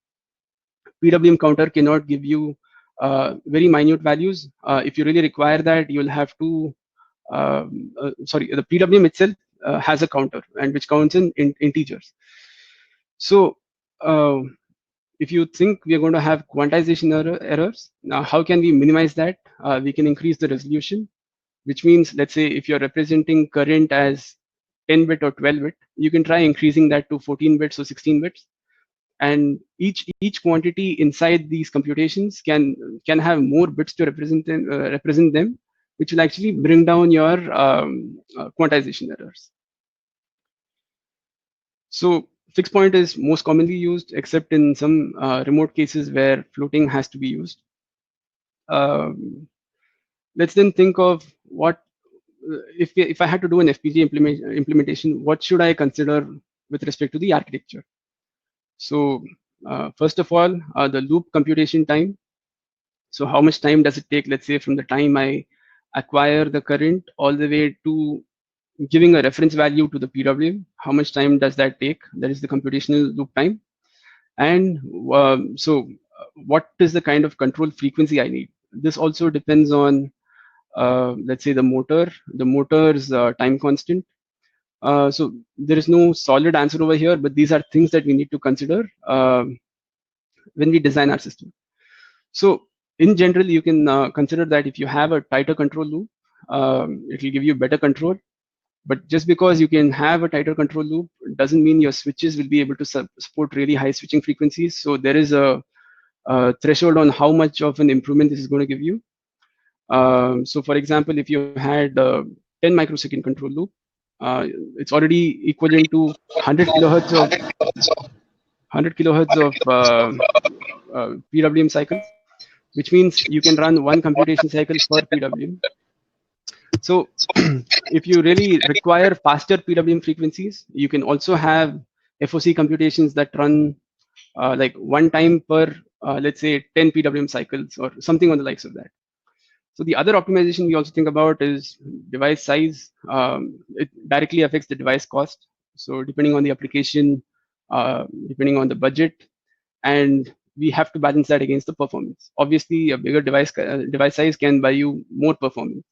Speaker 3: PWM counter cannot give you very minute values. If you really require that, you'll have to the PWM itself has a counter, and which counts in integers. So if you think we are going to have quantization errors, now how can we minimize that? We can increase the resolution, which means, let's say if you're representing current as 10 bit or 12 bit, you can try increasing that to 14 bits or 16 bits. And each quantity inside these computations can have more bits to represent them, which will actually bring down your quantization errors. So fixed point is most commonly used, except in some remote cases where floating has to be used. Let's then think of what if I had to do an FPGA implementation, what should I consider with respect to the architecture? So first of all, the loop computation time. So how much time does it take, let's say, from the time I acquire the current all the way to giving a reference value to the PWM? How much time does that take? That is the computational loop time. And what is the kind of control frequency I need? This also depends on, let's say, the motor's time constant. So there is no solid answer over here, but these are things that we need to consider when we design our system. So in general, you can consider that if you have a tighter control loop, it will give you better control. But just because you can have a tighter control loop doesn't mean your switches will be able to support really high switching frequencies. So there is a threshold on how much of an improvement this is going to give you. So for example, if you had 10 microsecond control loop, it's already equivalent to 100 kilohertz of PWM cycles, which means you can run one computation cycle per PWM. So if you really require faster PWM frequencies, you can also have FOC computations that run like one time per, let's say, 10 PWM cycles or something on the likes of that. So the other optimization we also think about is device size. It directly affects the device cost. So depending on the application, depending on the budget, and we have to balance that against the performance. Obviously, a bigger device size can buy you more performance.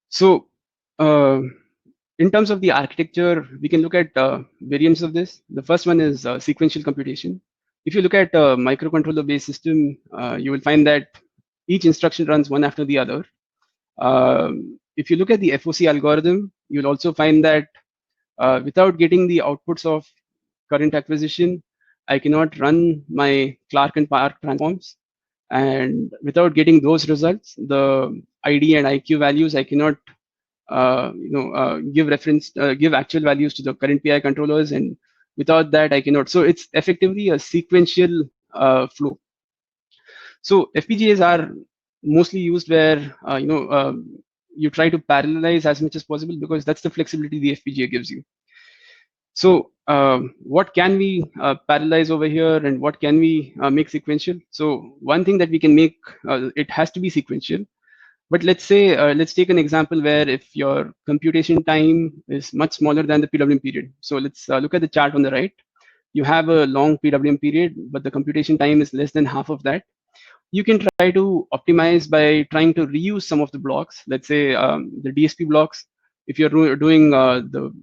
Speaker 3: So in terms of the architecture, we can look at variants of this. The first one is sequential computation. If you look at a microcontroller-based system, you will find that each instruction runs one after the other. If you look at the FOC algorithm, you'll also find that without getting the outputs of current acquisition, I cannot run my Clark and Park transforms. And without getting those results, the ID and IQ values, I cannot give actual values to the current PI controllers, and without that I cannot. So it's effectively a sequential flow. So FPGAs are mostly used where you try to parallelize as much as possible, because that's the flexibility the FPGA gives you. So what can we parallelize over here, and what can we make sequential? So one thing that we can make, it has to be sequential. But let's say, let's take an example where if your computation time is much smaller than the PWM period. So let's look at the chart on the right. You have a long PWM period, but the computation time is less than half of that. You can try to optimize by trying to reuse some of the blocks. Let's say the DSP blocks. If you're doing the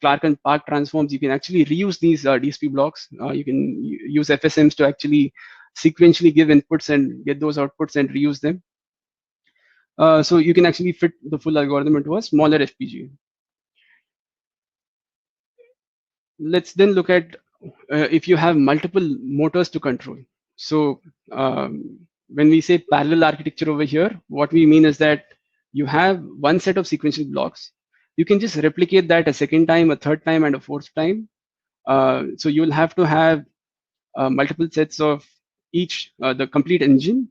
Speaker 3: Clark and Park transforms, you can actually reuse these DSP blocks. You can use FSMs to actually sequentially give inputs and get those outputs and reuse them. So you can actually fit the full algorithm into a smaller FPGA. Let's then look at if you have multiple motors to control. So when we say parallel architecture over here, what we mean is that you have one set of sequential blocks. You can just replicate that a second time, a third time, and a fourth time. So you'll have to have multiple sets of each, the complete engine,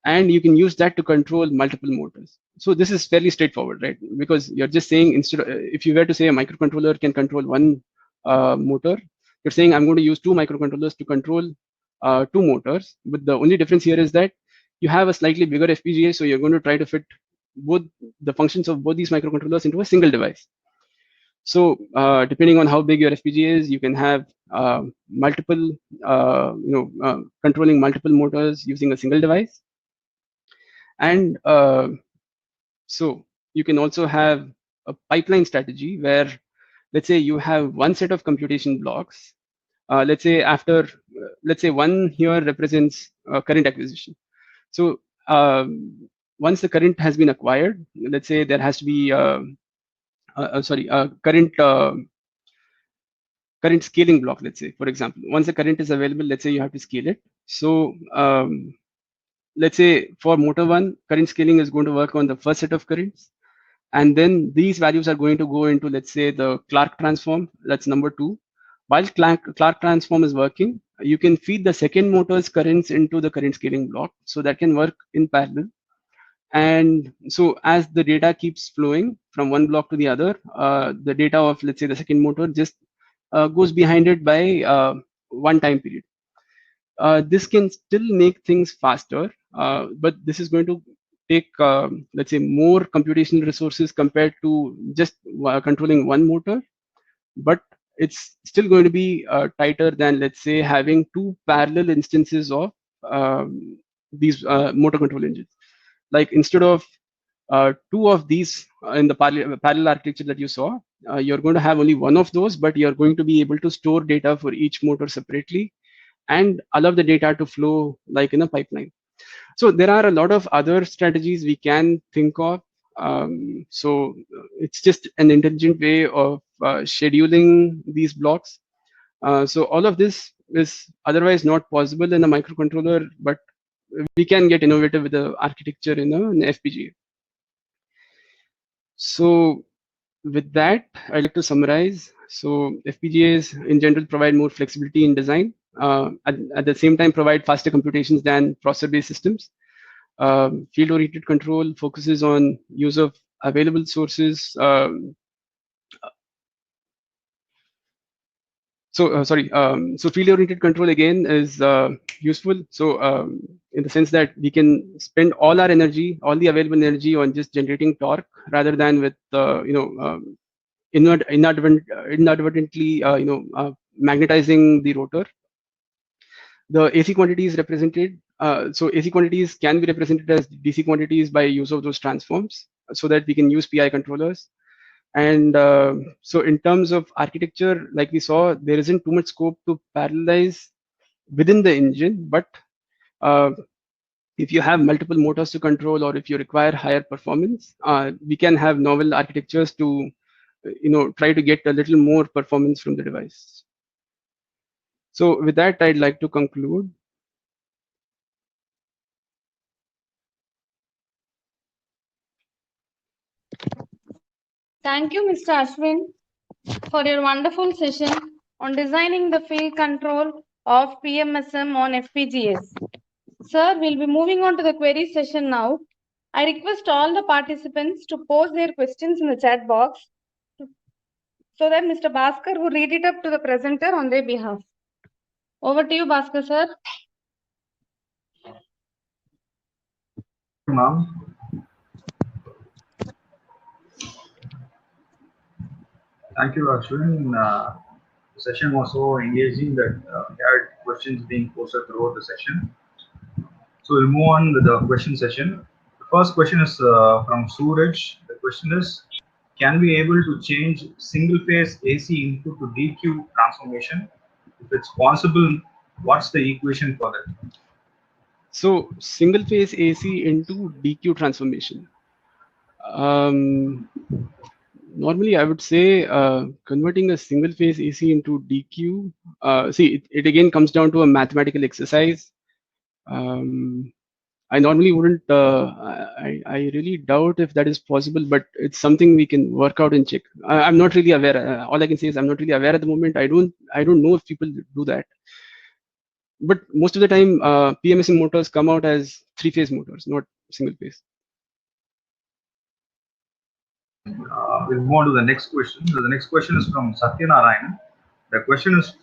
Speaker 3: and you can use that to control multiple motors. So this is fairly straightforward, right? Because you're just saying, instead of, if you were to say a microcontroller can control one motor, you're saying I'm going to use two microcontrollers to control two motors. But the only difference here is that you have a slightly bigger FPGA, so you're going to try to fit both the functions of both these microcontrollers into a single device. So depending on how big your FPGA is, you can have multiple, controlling multiple motors using a single device. And so you can also have a pipeline strategy where, let's say you have one set of computation blocks. Let's say one here represents current acquisition. So once the current has been acquired, let's say there has to be current scaling block. Let's say, for example, once the current is available, let's say you have to scale it. So let's say for motor one, current scaling is going to work on the first set of currents. and then these values are going to go into, let's say, the Clark transform. That's number 2. While Clark transform is working, you can feed the second motor's currents into the current scaling block, so that can work in parallel. And so as the data keeps flowing from one block to the other, the data of, let's say, the second motor just goes behind it by one time period. This can still make things faster, but this is going to take, let's say, more computational resources compared to just controlling one motor. But it's still going to be tighter than, let's say, having 2 parallel instances of these motor control engines. Like instead of 2 of these in the parallel architecture that you saw, you're going to have only one of those, but you're going to be able to store data for each motor separately and allow the data to flow like in a pipeline. So there are a lot of other strategies we can think of. So it's just an intelligent way of scheduling these blocks. So all of this is otherwise not possible in a microcontroller, but we can get innovative with the architecture in an FPGA. So with that, I'd like to summarize. So FPGAs in general provide more flexibility in design, at the same time provide faster computations than processor-based systems. Field-oriented control focuses on use of available sources. So field-oriented control again is useful. So in the sense that we can spend all our energy, all the available energy, on just generating torque rather than with inadvertently magnetizing the rotor. The AC quantity is represented. So AC quantities can be represented as DC quantities by use of those transforms, so that we can use PI controllers. And so in terms of architecture, like we saw, there isn't too much scope to parallelize within the engine, but if you have multiple motors to control, or if you require higher performance, we can have novel architectures to try to get a little more performance from the device. So with that, I'd like to conclude.
Speaker 1: Thank you, Mr. Ashwin, for your wonderful session on designing the field control of PMSM on FPGAs. Sir, we'll be moving on to the query session now. I request all the participants to post their questions in the chat box so that Mr. Bhaskar will read it up to the presenter on their behalf. Over to you, Bhaskar, sir.
Speaker 2: Ma'am. Thank you, Ashwin. The session was so engaging that we had questions being posted throughout the session. So we'll move on with the question session. The first question is from Suraj. The question is, can we able to change single phase AC input to DQ transformation? If it's possible, what's the equation for that?
Speaker 3: So single phase AC into DQ transformation. Normally, I would say converting a single phase AC into DQ. See, it again comes down to a mathematical exercise. I normally wouldn't. I really doubt if that is possible, but it's something we can work out and check. I'm not really aware. All I can say is I'm not really aware at the moment. I don't know if people do that. But most of the time, PMSM motors come out as 3-phase motors, not single phase.
Speaker 2: We'll move on to the next question. So the next question is from Satyanarayan. The question is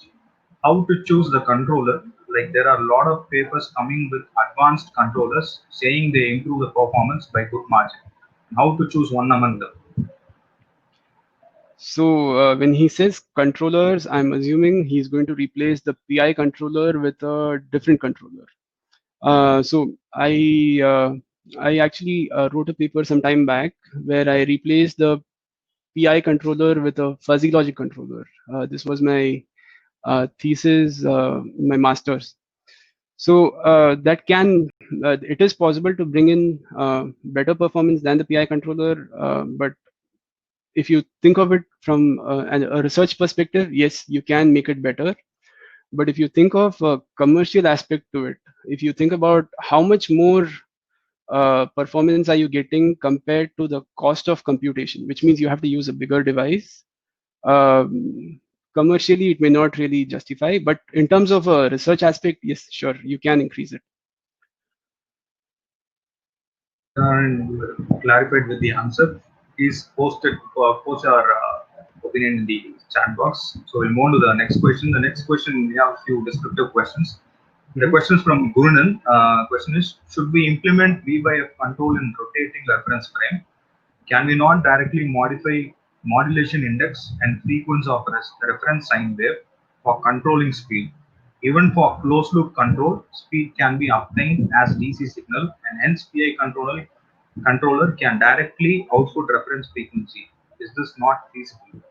Speaker 2: how to choose the controller. Like there are a lot of papers coming with advanced controllers saying they improve the performance by good margin. How to choose one among them?
Speaker 3: So when he says controllers, I'm assuming he's going to replace the PI controller with a different controller. So I actually wrote a paper some time back where I replaced the PI controller with a fuzzy logic controller. This was my thesis, my master's. So that can, it is possible to bring in better performance than the PI controller, but if you think of it from a research perspective, yes, you can make it better. But if you think of a commercial aspect to it, if you think about how much more performance are you getting compared to the cost of computation, which means you have to use a bigger device. Commercially, it may not really justify, but in terms of a research aspect, yes, sure, you can increase it.
Speaker 4: And you were clarified with the answer. Please post our opinion in the chat box. So we'll move on to the next question. The next question, we have a few descriptive questions. The question is from Gurunan. Question is, should we implement V/F control in rotating reference frame? Can we not directly modify modulation index and frequency of reference sine wave for controlling speed? Even for closed loop control, speed can be obtained as DC signal, and hence PI controller can directly output reference frequency. Is this not feasible?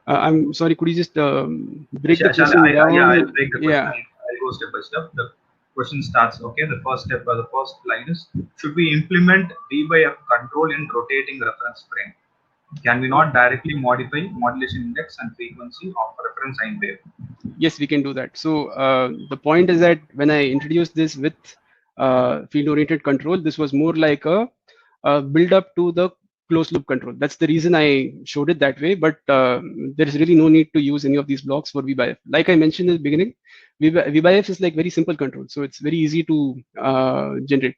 Speaker 3: I'm sorry, could you just break the question
Speaker 4: down?
Speaker 3: Yeah,
Speaker 4: I'll break the question. I'll go step by step. The question starts, okay, the first step or the first line is, should we implement V/F control in rotating reference frame? Can we not directly modify modulation index and frequency of reference sine wave?
Speaker 3: Yes, we can do that. So the point is that when I introduced this with field-oriented control, this was more like a build up to the closed loop control. That's the reason I showed it that way, but there is really no need to use any of these blocks for V/F. Like I mentioned in the beginning, V/F is like very simple control, so it's very easy to generate.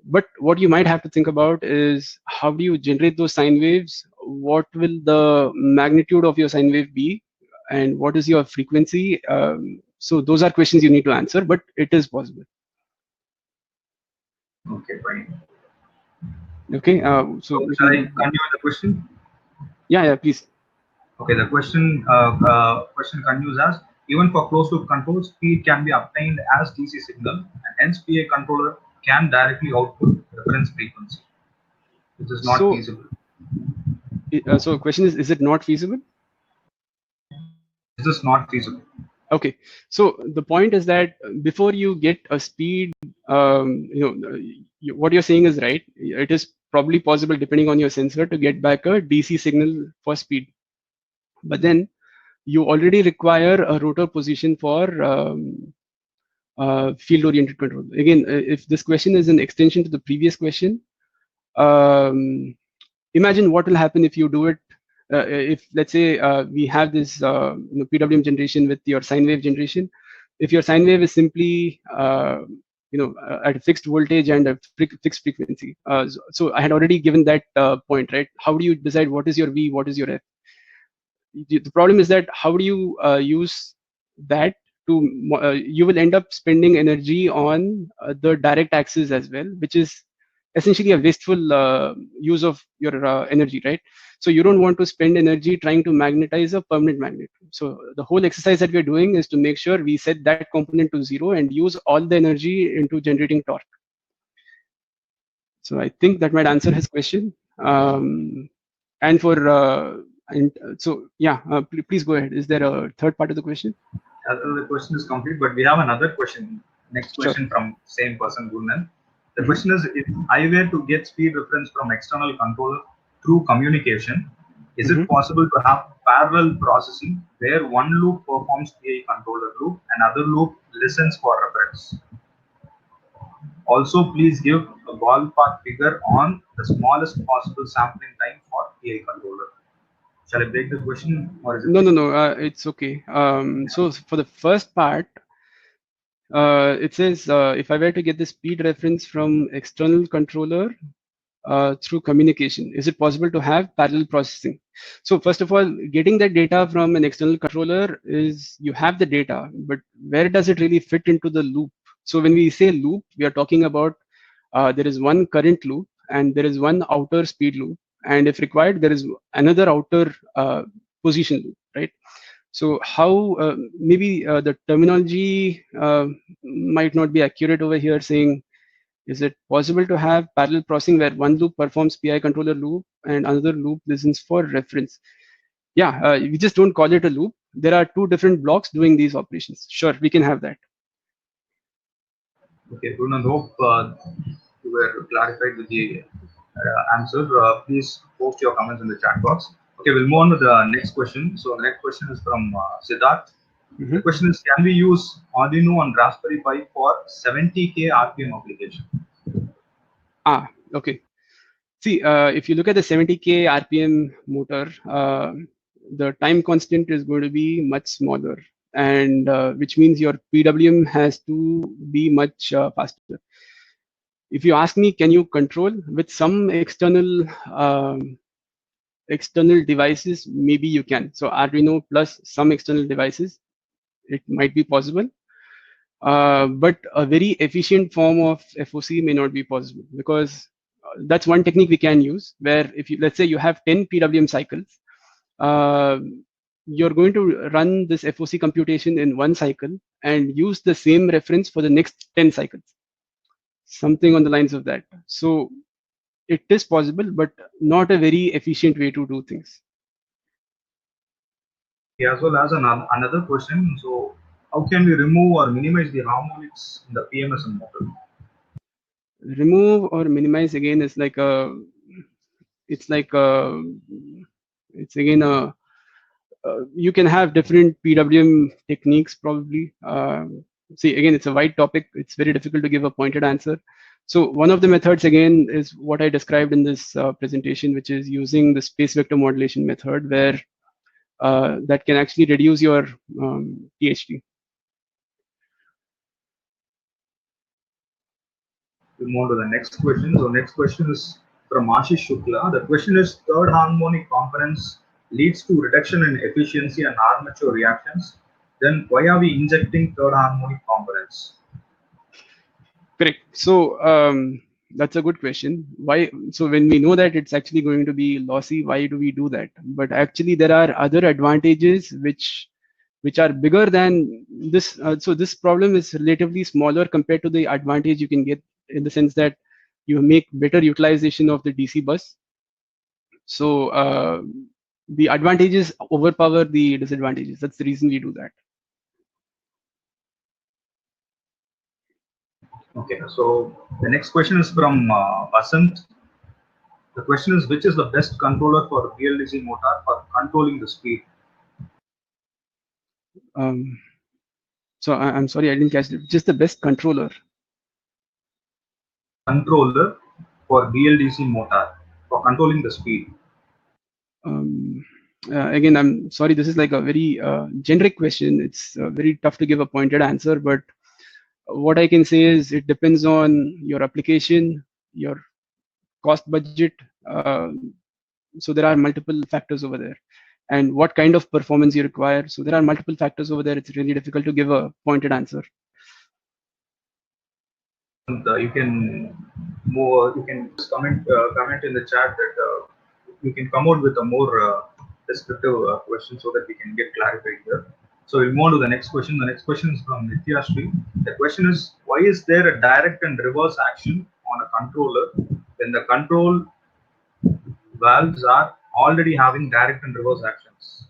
Speaker 3: But what you might have to think about is, how do you generate those sine waves? What will the magnitude of your sine wave be? And what is your frequency? So those are questions you need to answer, but it is possible.
Speaker 4: Okay, fine.
Speaker 3: Okay,
Speaker 4: so shall I continue with the question?
Speaker 3: Yeah, please.
Speaker 4: Okay, the question continues as, even for closed loop control, speed can be obtained as DC signal, and hence PI controller can directly output reference frequency. This is not feasible.
Speaker 3: So the question is it not feasible?
Speaker 4: Is this not feasible?
Speaker 3: Okay, so the point is that before you get a speed, what you're saying is right. It is probably possible, depending on your sensor, to get back a DC signal for speed. But then you already require a rotor position for field-oriented control. Again, if this question is an extension to the previous question, imagine what will happen if you do it. If, let's say, we have this PWM generation with your sine wave generation. If your sine wave is simply at a fixed voltage and a fixed frequency, so I had already given that point, right? How do you decide what is your V, what is your F? The problem is that how do you use that to you will end up spending energy on the direct axis as well, which is essentially a wasteful use of your energy, right? So you don't want to spend energy trying to magnetize a permanent magnet. So the whole exercise that we're doing is to make sure we set that component to 0 and use all the energy into generating torque. So I think that might answer his question. And for so yeah, please go ahead. Is there a third part of the question?
Speaker 4: The question is complete, but we have another question. Next question from same person, Gurnan. The question is, if I were to get speed reference from external controller through communication, is it possible to have parallel processing where one loop performs PI controller loop and other loop listens for reference? Also, please give a ballpark figure on the smallest possible sampling time for PI controller. Shall I break the question, or is it?
Speaker 3: No, it's okay. So for the first part, it says if I were to get the speed reference from external controller through communication, is it possible to have parallel processing? So first of all, getting that data from an external controller is, you have the data, but where does it really fit into the loop? So when we say loop, we are talking about there is one current loop and there is one outer speed loop, and if required, there is another outer position loop, right? So how maybe the terminology might not be accurate over here, saying, is it possible to have parallel processing where one loop performs PI controller loop and another loop listens for reference? Yeah, we just don't call it a loop. There are two different blocks doing these operations. Sure, we can have that.
Speaker 4: Okay, Gurnan, hope you were clarified with the answer. Please post your comments in the chat box. Okay, we'll move on to the next question. So the next question is from Siddharth. The question is, can we use Arduino on Raspberry Pi for 70K RPM application?
Speaker 3: Okay. See, if you look at the 70K RPM motor, the time constant is going to be much smaller, and which means your PWM has to be much faster. If you ask me, can you control with some external devices? Maybe you can. So Arduino plus some external devices, it might be possible. But a very efficient form of FOC may not be possible, because that's one technique we can use, where if you, let's say you have 10 PWM cycles, you're going to run this FOC computation in one cycle and use the same reference for the next 10 cycles, something on the lines of that. So it is possible, but not a very efficient way to do things.
Speaker 4: As well as another question. So, how can we remove or minimize the harmonics in the PMSM motor?
Speaker 3: Remove or minimize, again, is like a, it's again a, you can have different PWM techniques probably. See, again, it's a wide topic. It's very difficult to give a pointed answer. So one of the methods, again, is what I described in this presentation, which is using the space vector modulation method, where that can actually reduce your THD.
Speaker 4: We'll move on to the next question. So next question is from Ashish Shukla. The question is, third harmonic components leads to reduction in efficiency and armature reactions. Then why are we injecting third harmonic components?
Speaker 3: Correct. So that's a good question. Why? So when we know that it's actually going to be lossy, why do we do that? But actually, there are other advantages which are bigger than this. So this problem is relatively smaller compared to the advantage you can get, in the sense that you make better utilization of the DC bus. So the advantages overpower the disadvantages. That's the reason we do that.
Speaker 4: Okay, so the next question is from Vasant. The question is, which is the best controller for BLDC motor for controlling the speed?
Speaker 3: So I'm sorry, I didn't catch it. Just the best controller.
Speaker 4: Controller for BLDC motor for controlling the speed.
Speaker 3: Again, I'm sorry, this is like a very generic question. It's very tough to give a pointed answer, but what I can say is it depends on your application, your cost budget. So there are multiple factors over there, and what kind of performance you require. So there are multiple factors over there. It's really difficult to give a pointed answer.
Speaker 4: And, you can just comment in the chat that you can come out with a more descriptive question so that we can get clarified here. So we'll move on to the next question. The next question is from Nitya Sri. The question is, why is there a direct and reverse action on a controller when the control valves are already having direct and reverse actions?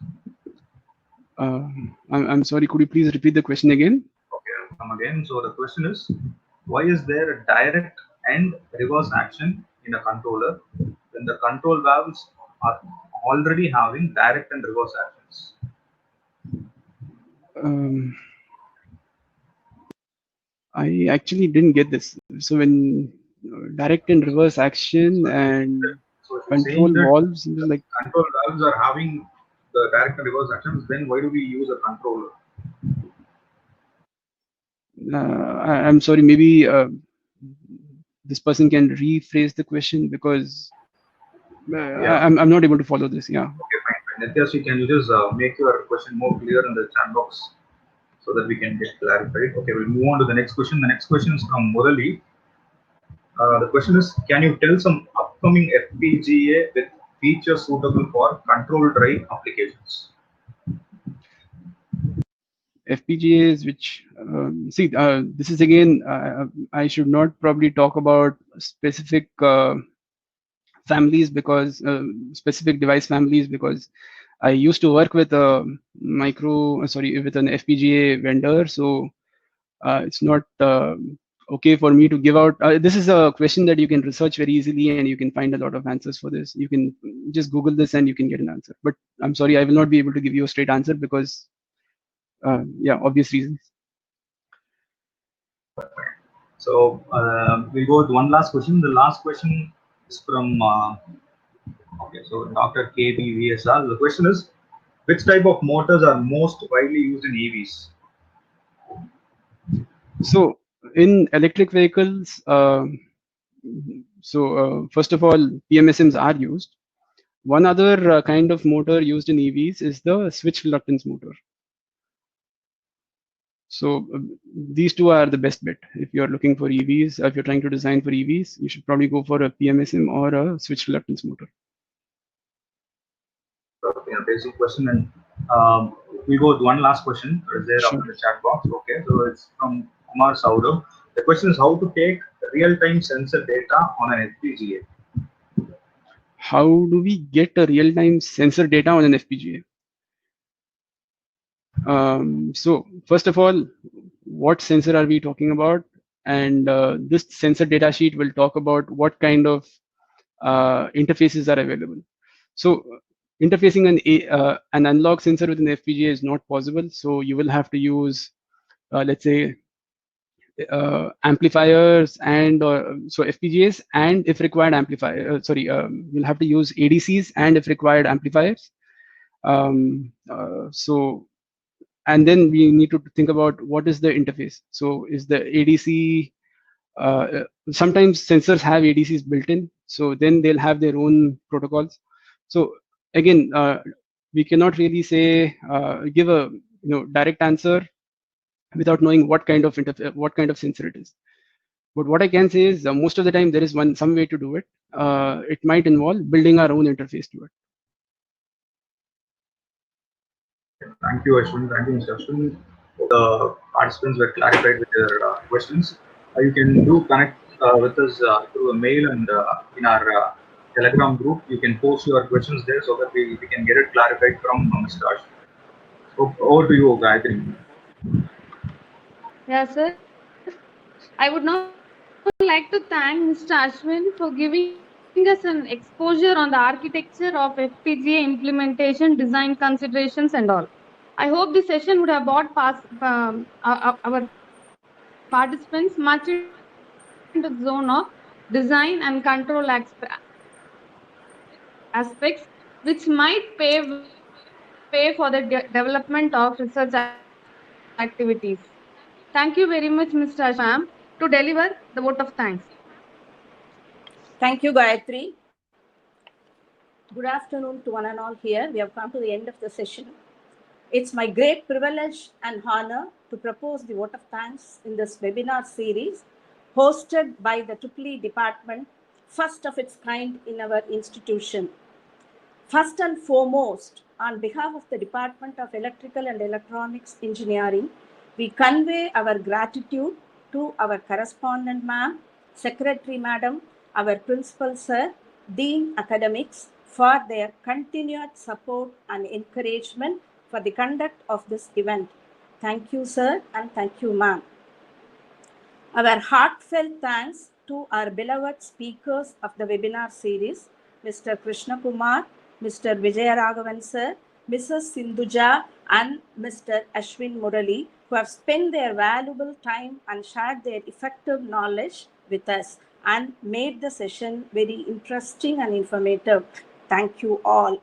Speaker 3: I'm sorry, could you please repeat the question again?
Speaker 4: Okay, I'll come again. So the question is, why is there a direct and reverse action in a controller when the control valves are already having direct and reverse actions?
Speaker 3: I actually didn't get this. So when direct and reverse action and control valves, like
Speaker 4: control valves are having the direct and reverse actions, then why do we use a controller?
Speaker 3: I'm sorry, maybe this person can rephrase the question, because I'm not able to follow this. Yeah.
Speaker 4: Okay, fine. Nitya, can you just make your question more clear in the chat box so that we can get clarified? Okay, we'll move on to the next question. The next question is from Murali. The question is, can you tell some upcoming FPGA with features suitable for control drive applications?
Speaker 3: FPGAs, which see, this is again, I should not probably talk about specific families, because specific device families, because I used to work with a with an FPGA vendor, so it's not okay for me to give out. This is a question that you can research very easily, and you can find a lot of answers for this. You can just Google this and you can get an answer. But I'm sorry, I will not be able to give you a straight answer, because yeah, obvious reasons.
Speaker 4: So we'll go with one last question. The last question is from okay, so Dr. KBVSR. The question is, which type of motors are most widely used in EVs?
Speaker 3: So in electric vehicles, first of all, PMSMs are used. One other kind of motor used in EVs is the switch reluctance motor. So these two are the best bet. If you're looking for EVs, if you're trying to design for EVs, you should probably go for a PMSM or a switch reluctance motor.
Speaker 4: Basic question, and we go with one last question. Is there up in the chat box? Okay, so it's from Kumar Saurav. The question is how to take real-time sensor data on an FPGA.
Speaker 3: How do we get a real-time sensor data on an FPGA? So first of all, what sensor are we talking about? And this sensor data sheet will talk about what kind of interfaces are available. So interfacing an analog sensor with an FPGA is not possible. So you will have to use, let's say, amplifiers and so FPGAs, and if required you'll have to use ADCs and if required amplifiers. And then we need to think about what is the interface. So is the ADC, sometimes sensors have ADCs built in, so then they'll have their own protocols. So again, we cannot really say, give a direct answer without knowing what kind of sensor it is. But what I can say is most of the time there is some way to do it. It might involve building our own interface to it.
Speaker 4: Thank you, Ashwin. Thank you, Mr. Ashwin. The participants were clarified with their questions. You can connect with us through a mail and in our Telegram group. You can post your questions there so that we can get it clarified from Mr. Ashwin. So over to you, Gayatri.
Speaker 1: Yes, sir. I would now like to thank Mr. Ashwin for giving us an exposure on the architecture of FPGA implementation, design considerations, and all. I hope this session would have brought our participants much into the zone of design and control aspects, which might pave way for the development of research activities. Thank you very much, Mr. Ashwin, to deliver the vote of thanks.
Speaker 5: Thank you, Gayatri. Good afternoon to one and all here. We have come to the end of the session. It's my great privilege and honor to propose the vote of thanks in this webinar series hosted by the EEE department, first of its kind in our institution. First and foremost, on behalf of the Department of Electrical and Electronics Engineering, we convey our gratitude to our correspondent ma'am, secretary madam, our principal sir, dean academics for their continued support and encouragement for the conduct of this event. Thank you, sir, and thank you, ma'am. Our heartfelt thanks to our beloved speakers of the webinar series, Mr. Krishna Kumar, Mr. Vijayaraghavan sir, Mrs. Sindhuja, and Mr. Ashwin Murali, who have spent their valuable time and shared their effective knowledge with us and made the session very interesting and informative. Thank you all.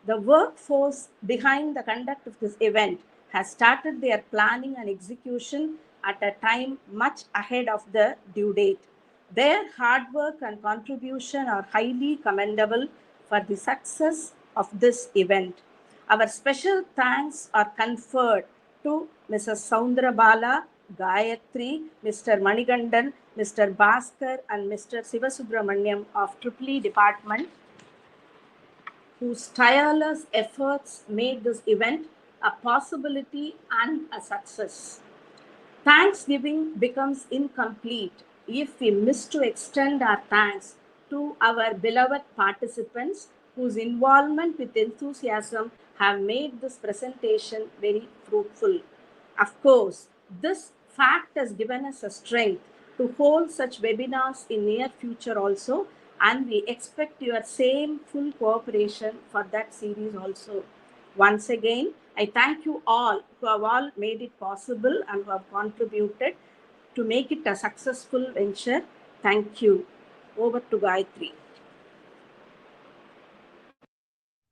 Speaker 5: The workforce behind the conduct of this event has started their planning and execution at a time much ahead of the due date. Their hard work and contribution are highly commendable for the success of this event. Our special thanks are conferred to Mrs. Soundarabala, Gayatri, Mr. Manigandan, Mr. Bhaskar, and Mr. Sivasubramaniam of EEE department, whose tireless efforts made this event a possibility and a success. Thanksgiving becomes incomplete if we miss to extend our thanks to our beloved participants whose involvement with enthusiasm have made this presentation very fruitful. Of course, this fact has given us a strength to hold such webinars in near future also, and we expect your same full cooperation for that series also. Once again, I thank you all who have all made it possible and who have contributed. to make it a successful venture. Thank you. Over to Gayatri.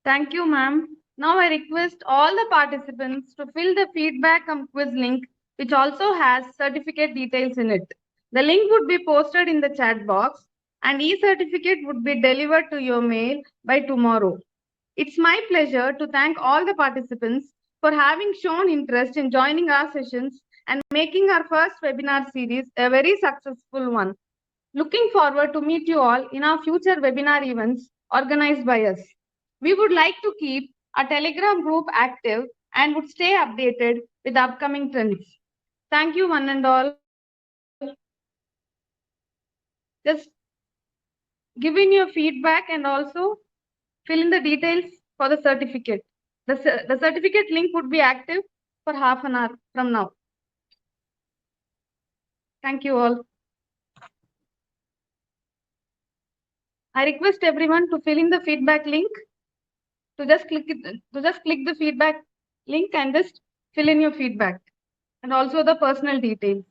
Speaker 1: Thank you, ma'am. Now I request all the participants to fill the feedback quiz link, which also has certificate details in it. The link would be posted in the chat box, and e-certificate would be delivered to your mail by tomorrow. It's my pleasure to thank all the participants for having shown interest in joining our sessions and making our first webinar series a very successful one. Looking forward to meet you all in our future webinar events organized by us. We would like to keep our Telegram group active and would stay updated with upcoming trends. Thank you, one and all. Just give in your feedback and also fill in the details for the certificate. The certificate link would be active for half an hour from now. Thank you all. I request everyone to fill in the feedback link. To just click the feedback link and just fill in your feedback and also the personal details.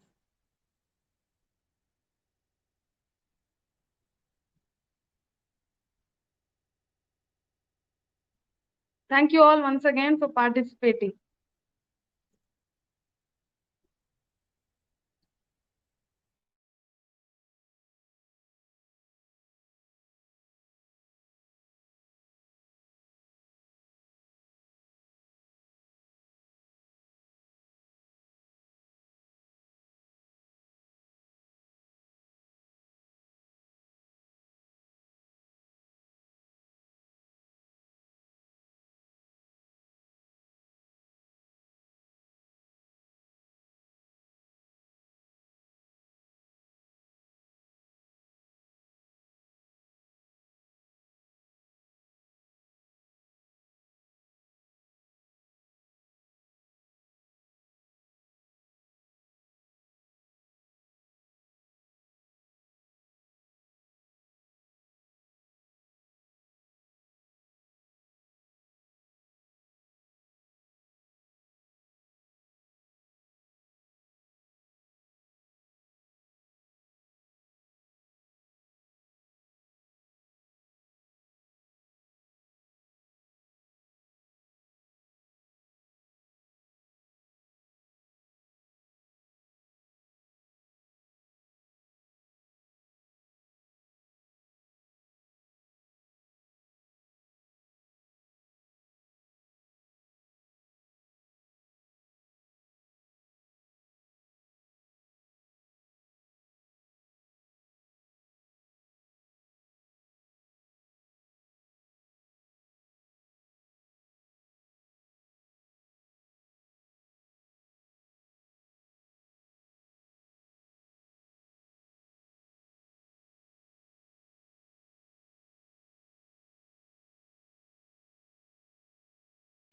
Speaker 1: Thank you all once again for participating.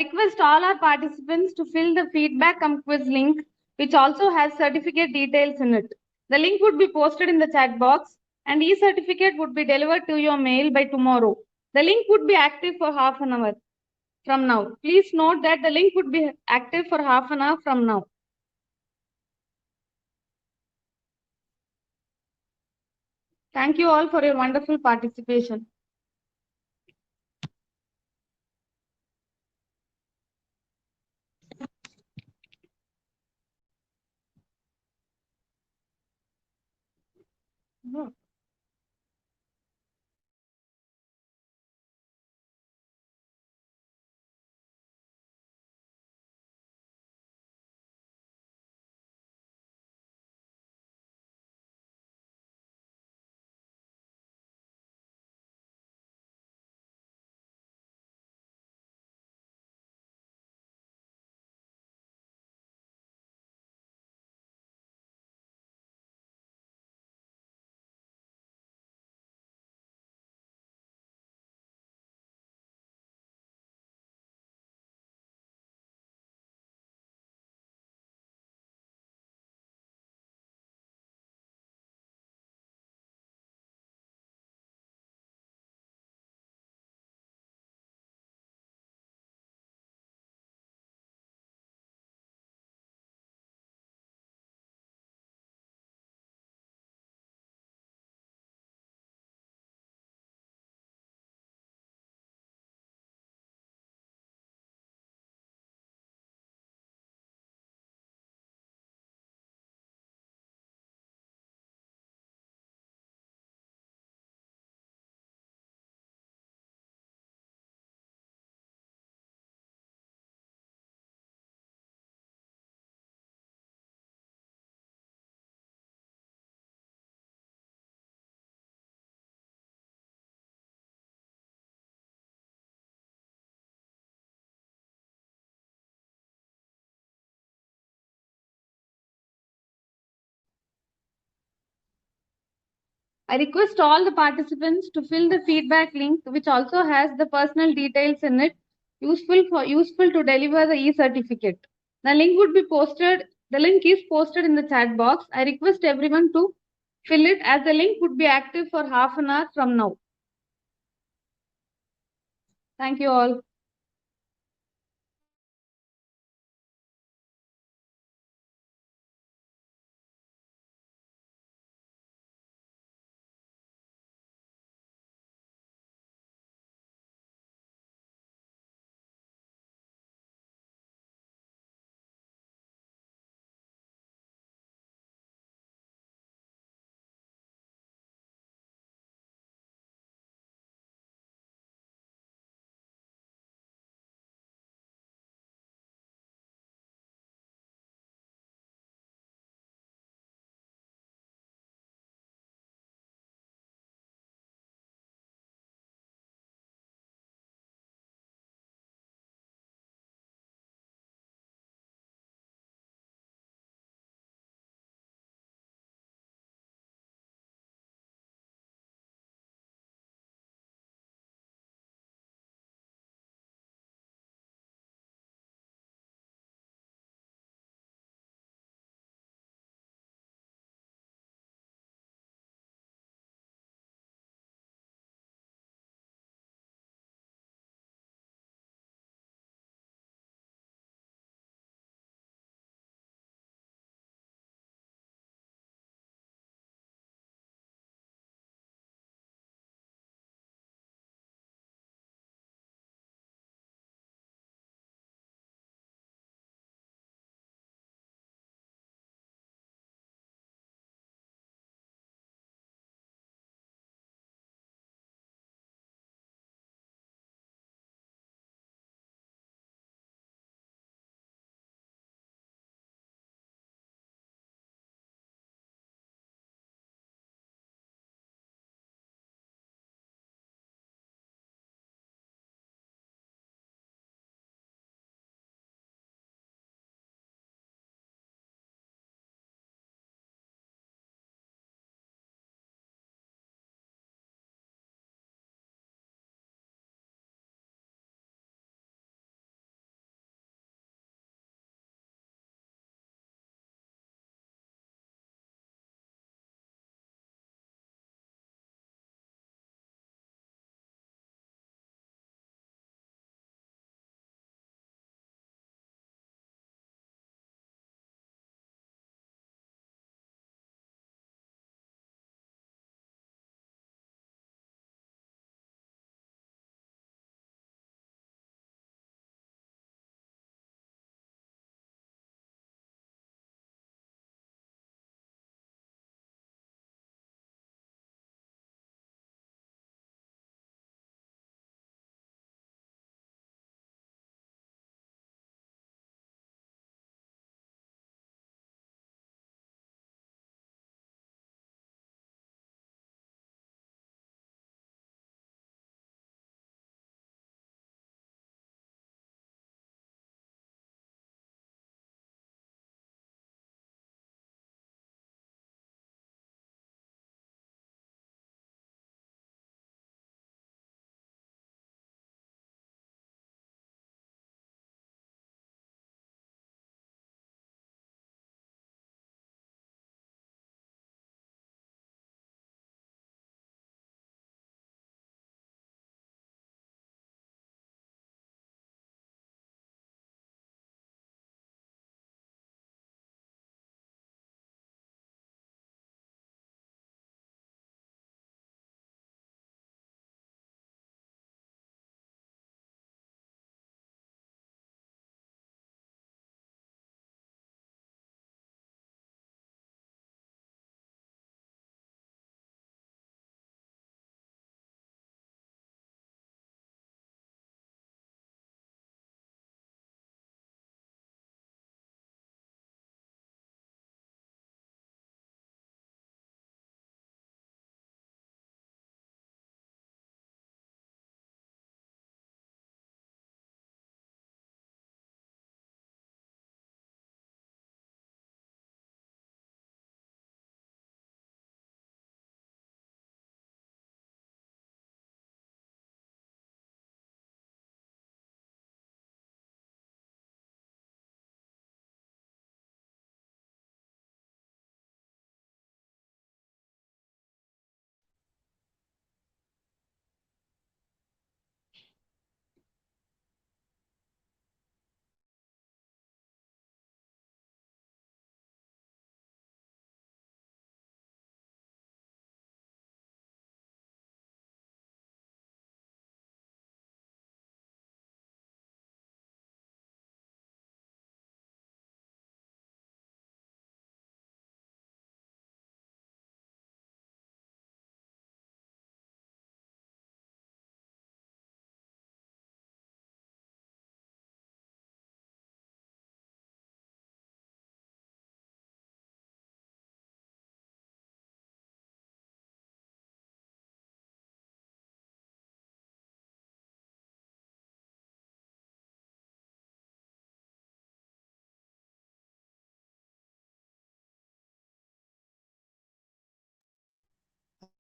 Speaker 1: Request all our participants to fill the feedback quiz link, which also has certificate details in it. The link would be posted in the chat box and e-certificate would be delivered to your mail by tomorrow. The link would be active for half an hour from now. Please note that the link would be active for half an hour from now. Thank you all for your wonderful participation. No. I request all the participants to fill the feedback link, which also has the personal details in it, useful to deliver the e-certificate. The link would be posted. The link is posted in the chat box. I request everyone to fill it, as the link would be active for half an hour from now. Thank you all.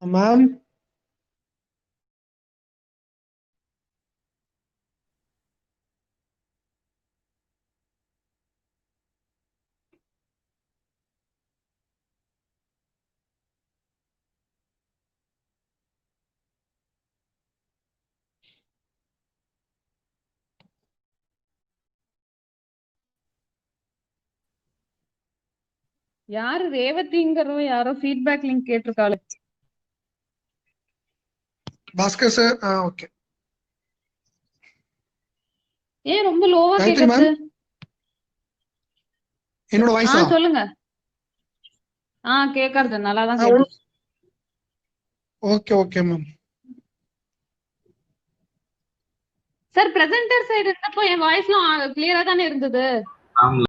Speaker 6: Ma'am
Speaker 1: யாரு ரேவதிங்கிறவ யாரோ feedback link கேட்டிருக்காளு.
Speaker 6: Bhaskar sir okay
Speaker 1: ஏன் ரொம்ப லோவா
Speaker 6: காயத்ரி
Speaker 1: கேக்குது?
Speaker 6: Ma'am என்னோட வாய்ஸா
Speaker 1: சொல்லுங்க. கேக்குறது நல்லாதான் கேக்குது.
Speaker 6: Okay okay ma'am
Speaker 1: sir presenter side இருந்தப்போ என் வாய்ஸ்லாம் கிளியரா தானே இருந்தது.
Speaker 4: ஆமா